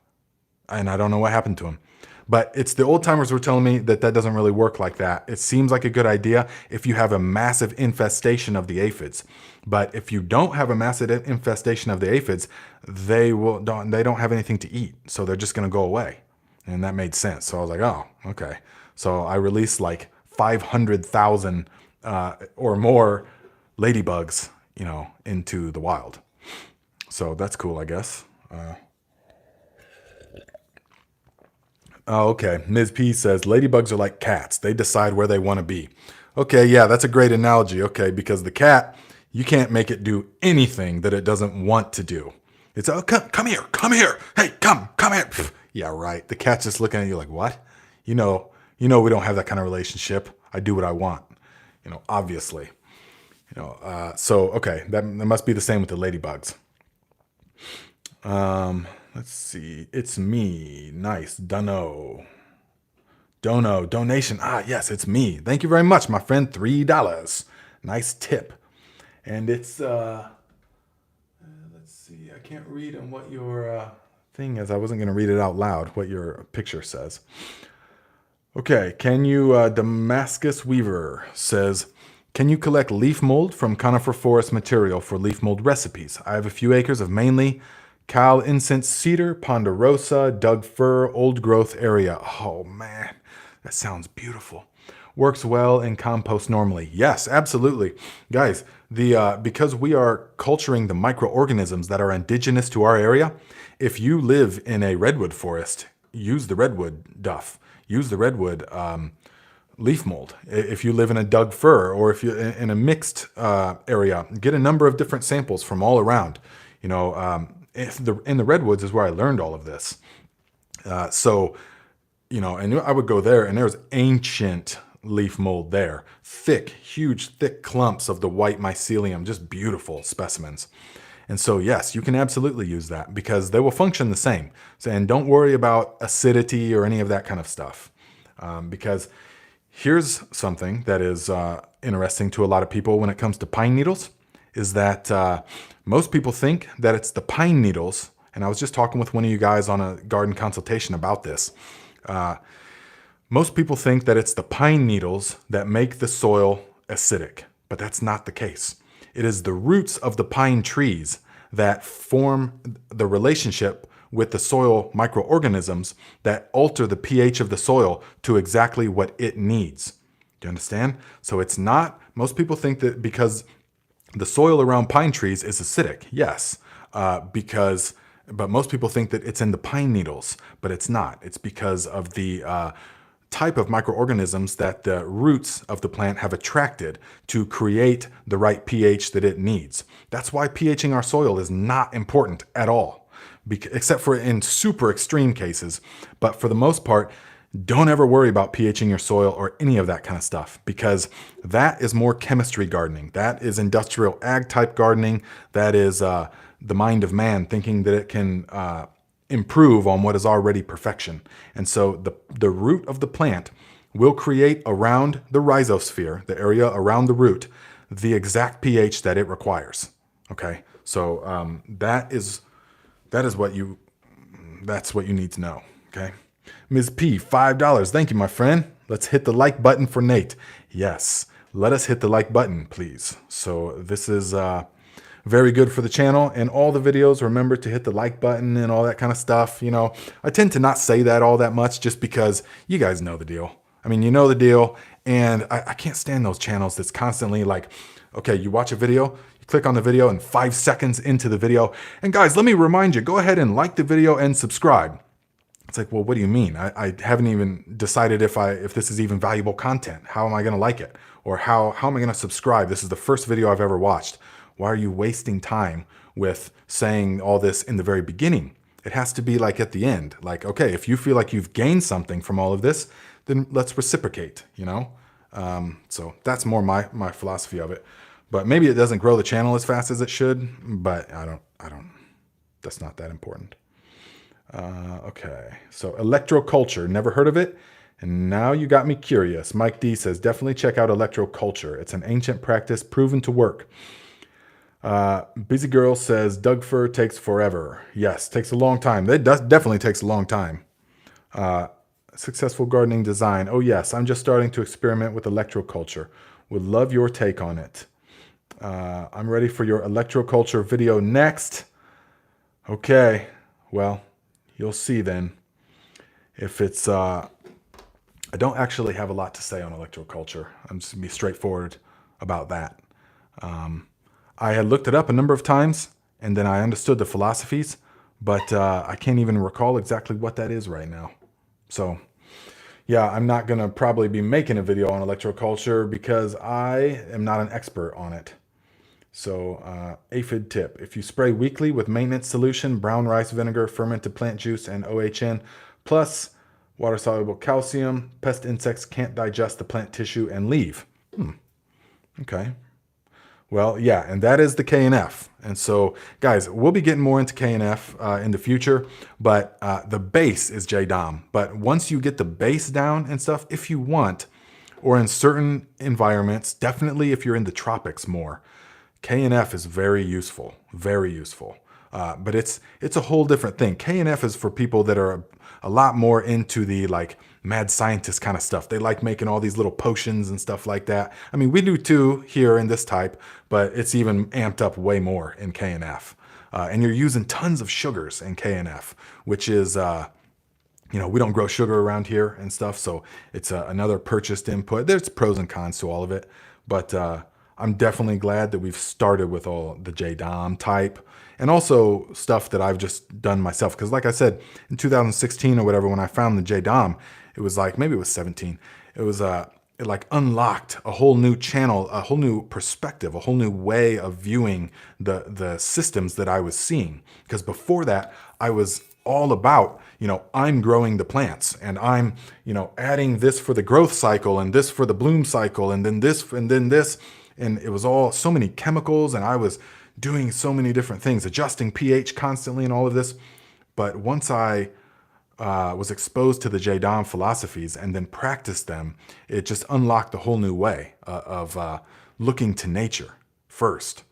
And I don't know what happened to them. But it's the old timers were telling me that doesn't really work like that. It seems like a good idea if you have a massive infestation of the aphids. But if you don't have a massive infestation of the aphids, they don't have anything to eat. So they're just going to go away. And that made sense. So I was like, oh, okay. So I released like 500,000 or more ladybugs, into the wild. So that's cool, I guess. Oh, okay. Ms. P says, ladybugs are like cats. They decide where they want to be. Okay, yeah, that's a great analogy. Okay, because the cat, you can't make it do anything that it doesn't want to do. It's, oh, come here. Hey, come here. Pfft, yeah, right. The cat's just looking at you like, what? We don't have that kind of relationship. I do what I want, obviously. So, okay, that must be the same with the ladybugs. Let's see. It's me. Nice. Donation. Yes, it's me. Thank you very much, my friend. $3. Nice tip. And it's, let's see. I can't read on what your thing is. I wasn't going to read it out loud, what your picture says. Okay. Can you, Damascus Weaver says, can you collect leaf mold from conifer forest material for leaf mold recipes? I have a few acres of mainly Cal incense cedar, ponderosa, Doug fir, old growth area. Oh man, that sounds beautiful. Works well in compost normally. Yes, absolutely. Guys, because we are culturing the microorganisms that are indigenous to our area, if you live in a redwood forest, use the redwood duff. use the redwood leaf mold. If you live in a Doug fir, or if you're in a mixed area, get a number of different samples from all around. You know, in the redwoods is where I learned all of this. So, you know, and I would go there, and there was ancient leaf mold there. Thick, huge, thick clumps of the white mycelium, just beautiful specimens. And so, yes, you can absolutely use that because they will function the same. So, and don't worry about acidity or any of that kind of stuff. Because here's something that is interesting to a lot of people when it comes to pine needles, is that most people think that it's the pine needles. And I was just talking with one of you guys on a garden consultation about this. Most people think that it's the pine needles that make the soil acidic, but that's not the case. It is the roots of the pine trees that form the relationship with the soil microorganisms that alter the pH of the soil to exactly what it needs. Do you understand? So it's not, most people think that because the soil around pine trees is acidic. Yes, but most people think that it's in the pine needles, but it's not. It's because of the type of microorganisms that the roots of the plant have attracted to create the right pH that it needs. That's why pHing our soil is not important at all, except for in super extreme cases. But for the most part, don't ever worry about pHing your soil or any of that kind of stuff, because that is more chemistry gardening. That is industrial ag type gardening. That is the mind of man thinking that it can improve on what is already perfection. And so the root of the plant will create around the rhizosphere, the area around the root, the exact pH that it requires. Okay, so that's what you need to know. Okay, Ms. P, $5. Thank you, my friend. Let's hit the like button for Nate. Yes, let us hit the like button, please. So this is very good for the channel and all the videos. Remember to hit the like button and all that kind of stuff. You know, I tend to not say that all that much just because you guys know the deal. I mean, you know the deal, and I can't stand those channels that's constantly like, okay, you watch a video, you click on the video, and 5 seconds into the video, and guys, let me remind you, go ahead and like the video and subscribe. It's like, well, what do you mean? I haven't even decided if this is even valuable content. How am I going to like it? Or how am I going to subscribe? This is the first video I've ever watched. Why are you wasting time with saying all this in the very beginning? It has to be like at the end. Like, okay, if you feel like you've gained something from all of this, then let's reciprocate, you know? So that's more my philosophy of it. But maybe it doesn't grow the channel as fast as it should, but I don't, that's not that important. Okay, so electroculture, never heard of it? And now you got me curious. Mike D says, definitely check out electroculture. It's an ancient practice proven to work. Busy Girl says, Doug fir takes forever. Yes, takes a long time. It definitely takes a long time. Successful gardening design. Oh yes, I'm just starting to experiment with electroculture. Would love your take on it. I'm ready for your electroculture video next. Okay, well, you'll see then. If it's, I don't actually have a lot to say on electroculture. I'm just gonna be straightforward about that. I had looked it up a number of times, and then I understood the philosophies, but I can't even recall exactly what that is right now. So, yeah, I'm not going to probably be making a video on electroculture because I am not an expert on it. So, aphid tip. If you spray weekly with maintenance solution, brown rice vinegar, fermented plant juice, and OHN, plus water-soluble calcium, pest insects can't digest the plant tissue and leave. Okay. Well, yeah, and that is the KNF. And so, guys, we'll be getting more into KNF in the future, but the base is JDOM. But once you get the base down and stuff, if you want, or in certain environments, definitely if you're in the tropics more, KNF is very useful, very useful. But it's a whole different thing. KNF is for people that are a lot more into the like mad scientist kind of stuff. They like making all these little potions and stuff like that. I mean, we do too here in this type, but it's even amped up way more in KNF. And you're using tons of sugars in KNF, which is, you know, we don't grow sugar around here and stuff. So it's another purchased input. There's pros and cons to all of it. But I'm definitely glad that we've started with all the JDOM type and also stuff that I've just done myself. Because like I said, in 2016 or whatever, when I found the JDOM, it was like, maybe it was 17. It was, it like unlocked a whole new channel, a whole new perspective, a whole new way of viewing the systems that I was seeing. Because before that, I was all about, I'm growing the plants and I'm, adding this for the growth cycle and this for the bloom cycle and then this and then this. And it was all so many chemicals and I was doing so many different things, adjusting pH constantly and all of this. But once I was exposed to the JDOM philosophies and then practiced them, it just unlocked a whole new way of looking to nature first.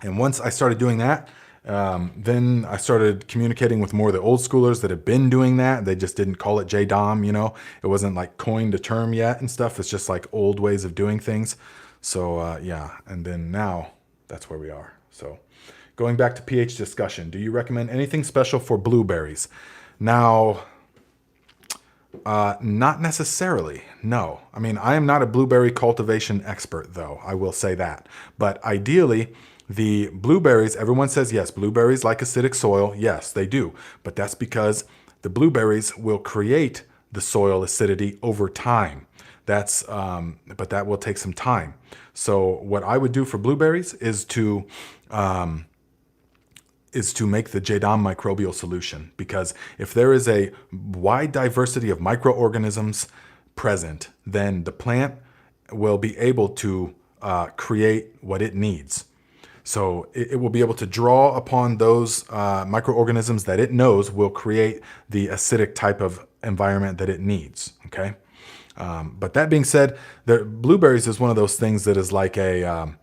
And once I started doing that, then I started communicating with more of the old schoolers that have been doing that. They just didn't call it JDOM, It wasn't like coined a term yet and stuff. It's just like old ways of doing things. So yeah, and then now that's where we are. So going back to pH discussion, do you recommend anything special for blueberries? Now, not necessarily, no. I mean, I am not a blueberry cultivation expert though, I will say that. But ideally, the blueberries, everyone says, yes, blueberries like acidic soil. Yes, they do. But that's because the blueberries will create the soil acidity over time. But that will take some time. So what I would do for blueberries is to make the JDOM microbial solution, because if there is a wide diversity of microorganisms present, then the plant will be able to create what it needs. So it will be able to draw upon those microorganisms that it knows will create the acidic type of environment that it needs, okay? But that being said, the blueberries is one of those things that is like a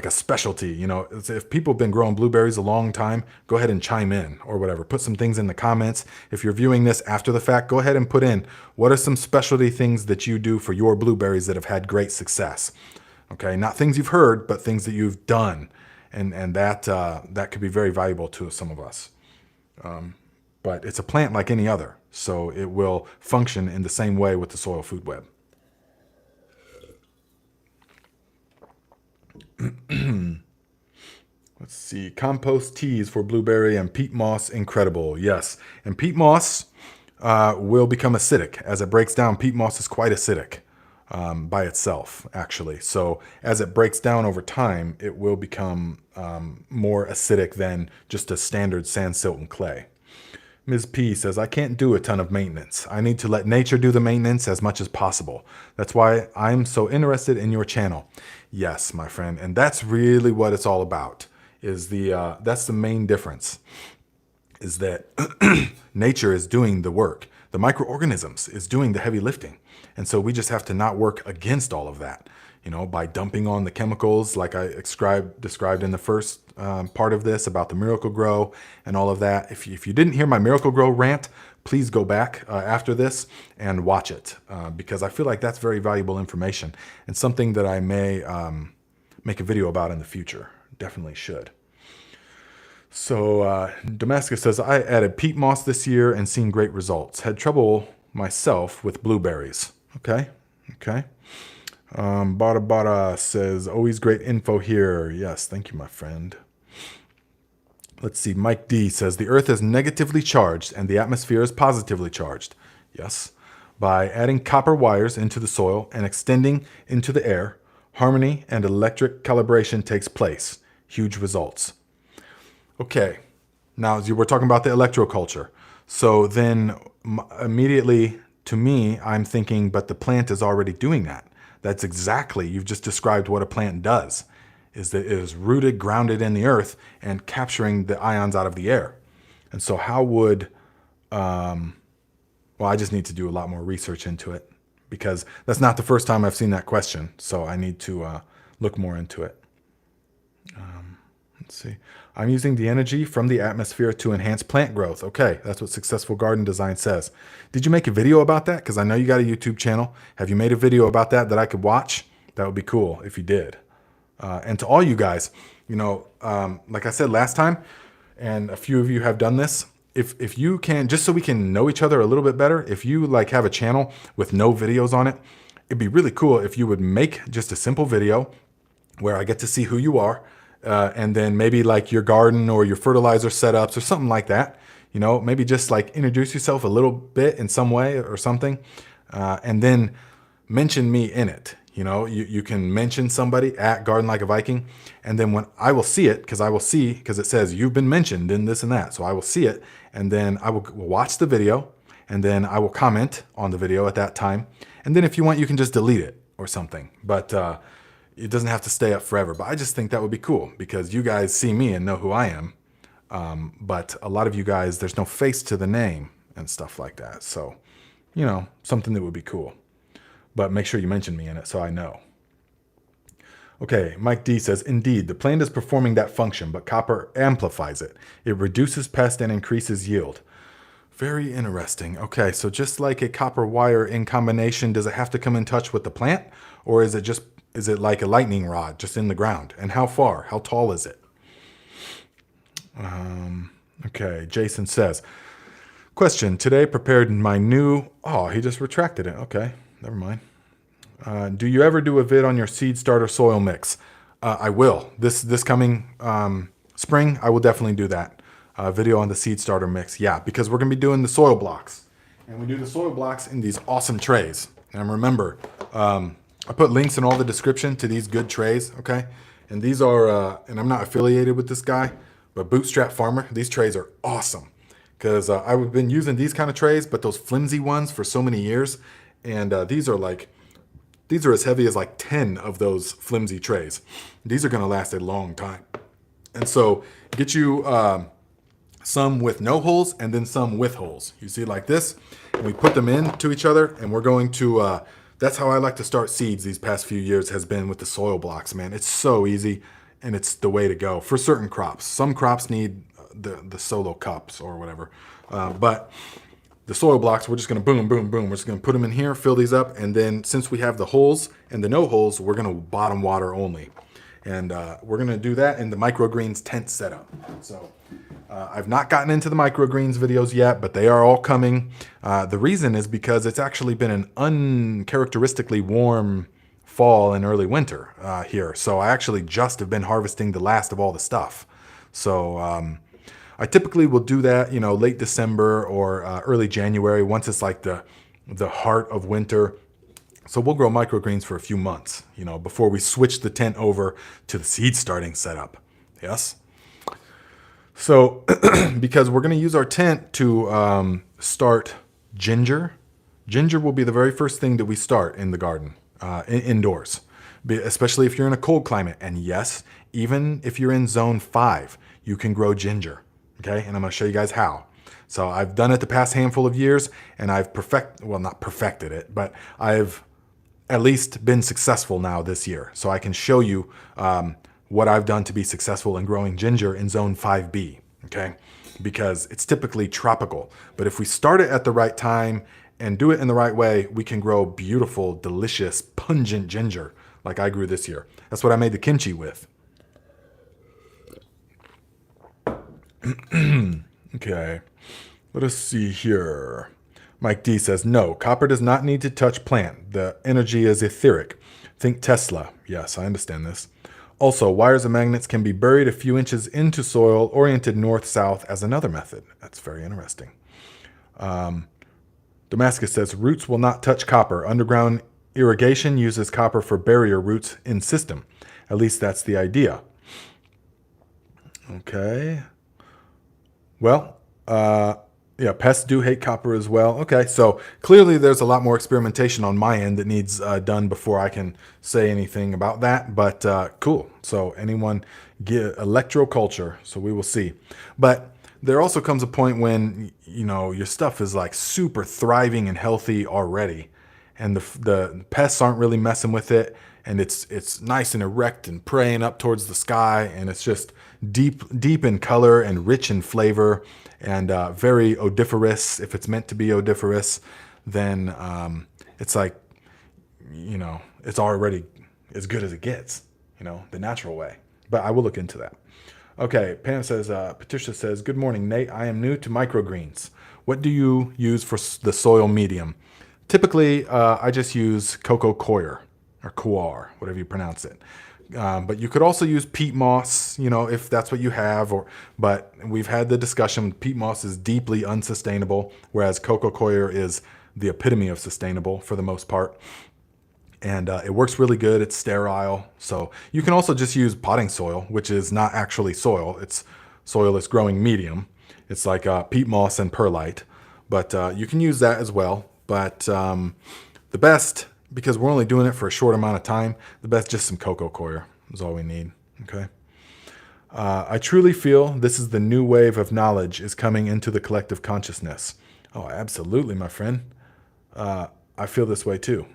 specialty. If people have been growing blueberries a long time, go ahead and chime in or whatever. Put some things in the comments. If you're viewing this after the fact, go ahead and put in what are some specialty things that you do for your blueberries that have had great success. Okay, not things you've heard, but things that you've done, and that could be very valuable to some of us. But it's a plant like any other, so it will function in the same way with the soil food web. Let's see, compost teas for blueberry and peat moss, incredible. Yes, and peat moss will become acidic. As it breaks down, peat moss is quite acidic by itself, actually. So as it breaks down over time, it will become more acidic than just a standard sand, silt, and clay. Ms. P says, I can't do a ton of maintenance. I need to let nature do the maintenance as much as possible. That's why I'm so interested in your channel. Yes, my friend. And that's really what it's all about. That's the main difference, is that nature is doing the work. The microorganisms is doing the heavy lifting. And so we just have to not work against all of that, by dumping on the chemicals like I described in the first part of this about the Miracle-Gro and all of that. If you didn't hear my Miracle-Gro rant, please go back after this and watch it because I feel like that's very valuable information and something that I may make a video about in the future. Definitely should. So Damascus says, I added peat moss this year and seen great results. Had trouble myself with blueberries. Okay. Bada Bada says, always great info here. Yes, thank you, my friend. Let's see, Mike D says, the earth is negatively charged and the atmosphere is positively charged. Yes. By adding copper wires into the soil and extending into the air, harmony and electric calibration takes place. Huge results. Okay, now as you were talking about the electroculture. So then immediately to me, I'm thinking, but the plant is already doing that. That's exactly, you've just described what a plant does, is that it is rooted, grounded in the earth and capturing the ions out of the air. And so how would, well, I just need to do a lot more research into it because that's not the first time I've seen that question. So I need to look more into it. Let's see. I'm using the energy from the atmosphere to enhance plant growth. Okay, that's what Successful Garden Design says. Did you make a video about that? Because I know you got a YouTube channel. Have you made a video about that I could watch? That would be cool if you did. And to all you guys, like I said last time, and a few of you have done this, if you can, just so we can know each other a little bit better, if you like have a channel with no videos on it, it'd be really cool if you would make just a simple video where I get to see who you are, and then maybe like your garden or your fertilizer setups or something like that. You know, maybe just like introduce yourself a little bit in some way or something, and then mention me in it. You know, you can mention somebody at Garden Like a Viking, and then when I will see it, because it says you've been mentioned in this and that, so I will see it, and then I will watch the video, and then I will comment on the video at that time, and then if you want, you can just delete it or something. But it doesn't have to stay up forever. But I just think that would be cool because you guys see me and know who I am. But a lot of you guys, there's no face to the name and stuff like that. So, you know, something that would be cool. But make sure you mention me in it so I know. Okay, Mike D says, indeed, the plant is performing that function, but copper amplifies it. It reduces pest and increases yield. Very interesting. Okay, so just like a copper wire in combination, does it have to come in touch with the plant? Or is it like a lightning rod just in the ground? And how far? How tall is it? Okay, Jason says, question, today prepared my new, oh, he just retracted it. Okay, never mind. Do you ever do a vid on your seed starter soil mix? I will. This coming spring, I will definitely do that. Video on the seed starter mix. Yeah, because we're going to be doing the soil blocks. And we do the soil blocks in these awesome trays. And remember, I put links in all the description to these good trays, okay? And these are, and I'm not affiliated with this guy, but Bootstrap Farmer, these trays are awesome. Because I've been using these kind of trays, but those flimsy ones for so many years. And these are as heavy as like 10 of those flimsy trays. These are going to last a long time. And so get you some with no holes and then some with holes. You see like this, and we put them into each other, and we're going to, that's how I like to start seeds these past few years, has been with the soil blocks, man. It's so easy, and it's the way to go for certain crops. Some crops need the solo cups or whatever, but the soil blocks, we're just going to boom, boom, boom. We're just going to put them in here, fill these up, and then since we have the holes and the no holes, we're going to bottom water only. And we're going to do that in the microgreens tent setup. So I've not gotten into the microgreens videos yet, but they are all coming. The reason is because it's actually been an uncharacteristically warm fall and early winter here. So I actually just have been harvesting the last of all the stuff. So I typically will do that, you know, late December or early January, once it's like the heart of winter. So we'll grow microgreens for a few months, you know, before we switch the tent over to the seed starting setup. Yes. So because we're going to use our tent to start ginger. Ginger will be the very first thing that we start in the garden, indoors, especially if you're in a cold climate. And yes, even if you're in zone 5, you can grow ginger. Okay, and I'm going to show you guys how. So I've done it the past handful of years, and I've not perfected it, but I've at least been successful now this year. So I can show you what I've done to be successful in growing ginger in zone 5B, okay? Because it's typically tropical. But if we start it at the right time and do it in the right way, we can grow beautiful, delicious, pungent ginger like I grew this year. That's what I made the kimchi with. Okay, let us see here. Mike D says, no, copper does not need to touch plant. The energy is etheric. Think Tesla. Yes, I understand this. Also, wires and magnets can be buried a few inches into soil, oriented north-south as another method. That's very interesting. Damascus says, roots will not touch copper. Underground irrigation uses copper for barrier roots in system. At least that's the idea. Okay. Well, yeah, pests do hate copper as well. Okay, so clearly there's a lot more experimentation on my end that needs done before I can say anything about that, but cool. So anyone get electroculture, so we will see. But there also comes a point when, you know, your stuff is like super thriving and healthy already, and the pests aren't really messing with it, and it's nice and erect and praying up towards the sky, and it's just deep in color and rich in flavor and very odoriferous. If it's meant to be odoriferous, then it's like, you know, it's already as good as it gets, you know, the natural way. But I will look into that. Okay, Pam says, Patricia says, good morning, Nate. I am new to microgreens. What do you use for the soil medium? Typically, I just use coco coir or coir, whatever you pronounce it. But you could also use peat moss, if that's what you have. But we've had the discussion. Peat moss is deeply unsustainable, whereas coco coir is the epitome of sustainable for the most part. And it works really good. It's sterile. So you can also just use potting soil, which is not actually soil. It's soil that's growing medium. It's like peat moss and perlite. But you can use that as well. But the best, because we're only doing it for a short amount of time, the best just some coco coir is all we need. Okay. I truly feel this is the new wave of knowledge is coming into the collective consciousness. Oh, absolutely, my friend. I feel this way too.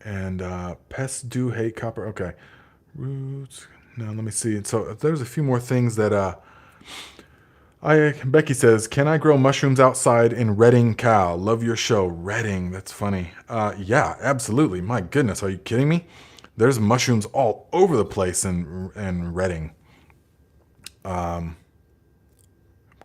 And pests do hate copper. Okay. Roots. Now, let me see. So there's a few more things that Becky says, can I grow mushrooms outside in Reading, Cal? Love your show. Reading. That's funny. Yeah, absolutely. My goodness. Are you kidding me? There's mushrooms all over the place in Reading.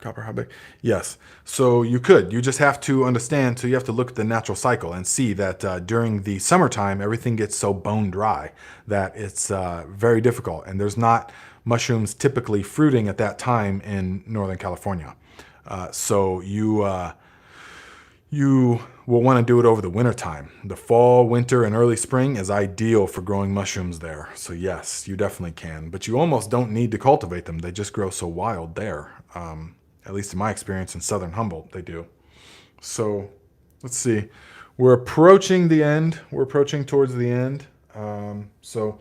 Copper, how big? Yes. So you just have to understand. So you have to look at the natural cycle and see that during the summertime, everything gets so bone dry that it's very difficult. And there's not mushrooms typically fruiting at that time in Northern California. So you will want to do it over the winter time. The fall, winter, and early spring is ideal for growing mushrooms there. So yes, you definitely can. But you almost don't need to cultivate them. They just grow so wild there. At least in my experience in Southern Humboldt, they do. So let's see. We're approaching the end. We're approaching towards the end. So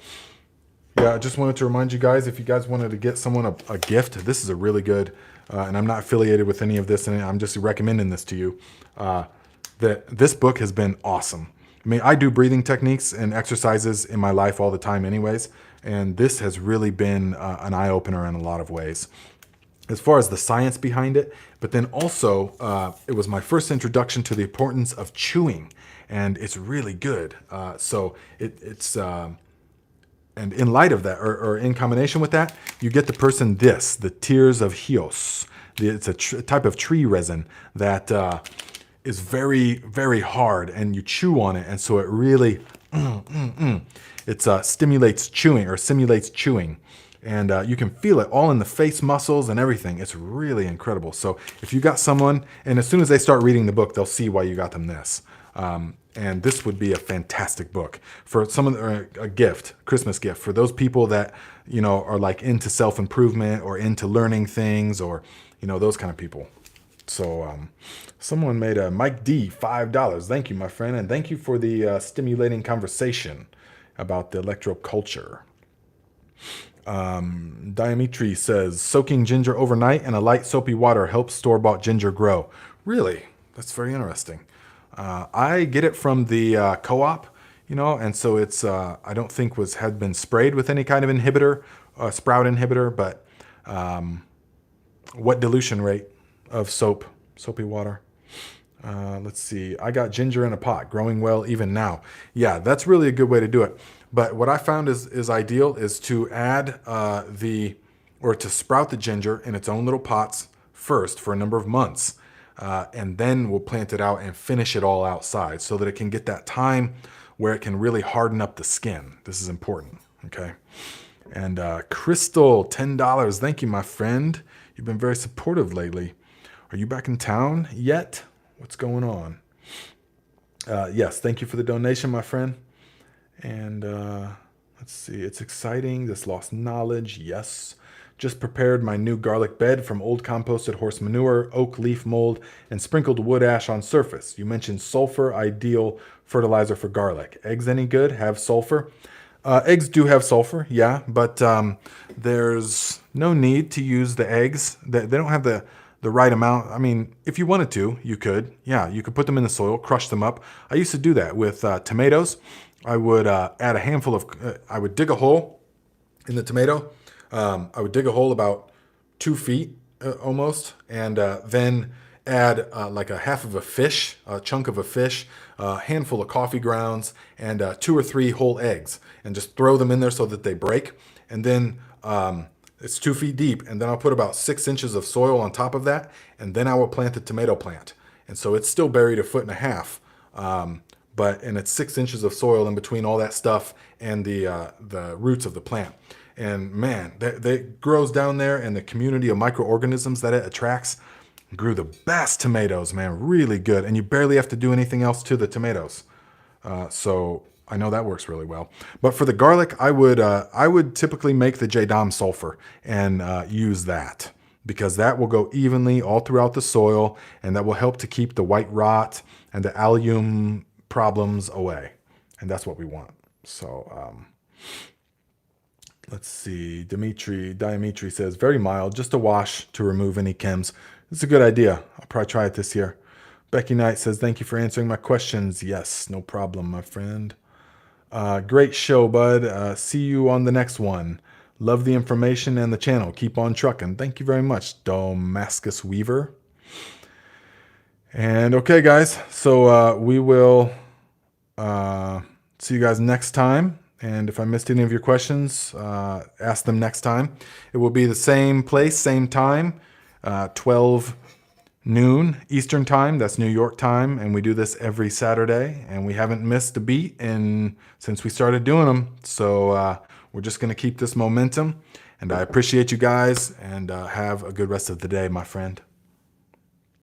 yeah, I just wanted to remind you guys, if you guys wanted to get someone a gift, this is a really good, and I'm not affiliated with any of this, and I'm just recommending this to you. That this book has been awesome. I mean, I do breathing techniques and exercises in my life all the time anyways, and this has really been an eye-opener in a lot of ways. As far as the science behind it, but then also it was my first introduction to the importance of chewing, and it's really good. So it's and in light of that, or in combination with that, you get the person the tears of Hios. It's a type of tree resin that is very, very hard, and you chew on it, and so it really it stimulates chewing or simulates chewing. And you can feel it all in the face muscles and everything. It's really incredible. So if you got someone, and as soon as they start reading the book, they'll see why you got them this. And this would be a fantastic book for someone, or a gift, Christmas gift, for those people that, are like into self-improvement or into learning things, or, those kind of people. So someone made a Mike D, $5. Thank you, my friend. And thank you for the stimulating conversation about the electroculture. Dimitri says, soaking ginger overnight in a light soapy water helps store-bought ginger grow. Really? That's very interesting. I get it from the co-op, and so it's, I don't think had been sprayed with any kind of inhibitor, sprout inhibitor, but what dilution rate of soapy water? Let's see. I got ginger in a pot, growing well even now. Yeah, that's really a good way to do it. But what I found is ideal is to add to sprout the ginger in its own little pots first for a number of months. And then we'll plant it out and finish it all outside so that it can get that time where it can really harden up the skin. This is important, okay? And Crystal, $10. Thank you, my friend. You've been very supportive lately. Are you back in town yet? What's going on? Yes, thank you for the donation, my friend. And let's see, it's exciting. This lost knowledge, yes. Just prepared my new garlic bed from old composted horse manure, oak leaf mold, and sprinkled wood ash on surface. You mentioned sulfur, ideal fertilizer for garlic. Eggs any good? Have sulfur? Eggs do have sulfur, yeah, but there's no need to use the eggs. They don't have the right amount. I mean, if you wanted to, you could. Yeah, you could put them in the soil, crush them up. I used to do that with tomatoes. I would add a handful of, I would dig a hole in the tomato. I would dig a hole about 2 feet almost, and then add like a half of a fish, a chunk of a fish, a handful of coffee grounds, and 2 or 3 whole eggs, and just throw them in there so that they break. And then it's 2 feet deep, and then I'll put about 6 inches of soil on top of that, and then I will plant the tomato plant. And so it's still buried 1.5 feet. and it's 6 inches of soil in between all that stuff and the roots of the plant. And man, that grows down there, and the community of microorganisms that it attracts grew the best tomatoes, man, really good. And you barely have to do anything else to the tomatoes. So I know that works really well. But for the garlic, I would typically make the J-Dom sulfur and use that, because that will go evenly all throughout the soil, and that will help to keep the white rot and the allium problems away. And that's what we want. So let's see. Dimitri says, very mild, just a wash to remove any chems. It's a good idea. I'll probably try it this year. Becky Knight says, thank you for answering my questions. Yes, no problem, my friend. Great show, bud. See you on the next one. Love the information and the channel. Keep on trucking. Thank you very much, Damascus Weaver. And okay, guys. So we will see you guys next time. And if I missed any of your questions, ask them next time. It will be the same place, same time, 12 noon Eastern time. That's New York time. And we do this every Saturday. And we haven't missed a beat since we started doing them. So we're just going to keep this momentum. And I appreciate you guys. And have a good rest of the day, my friend.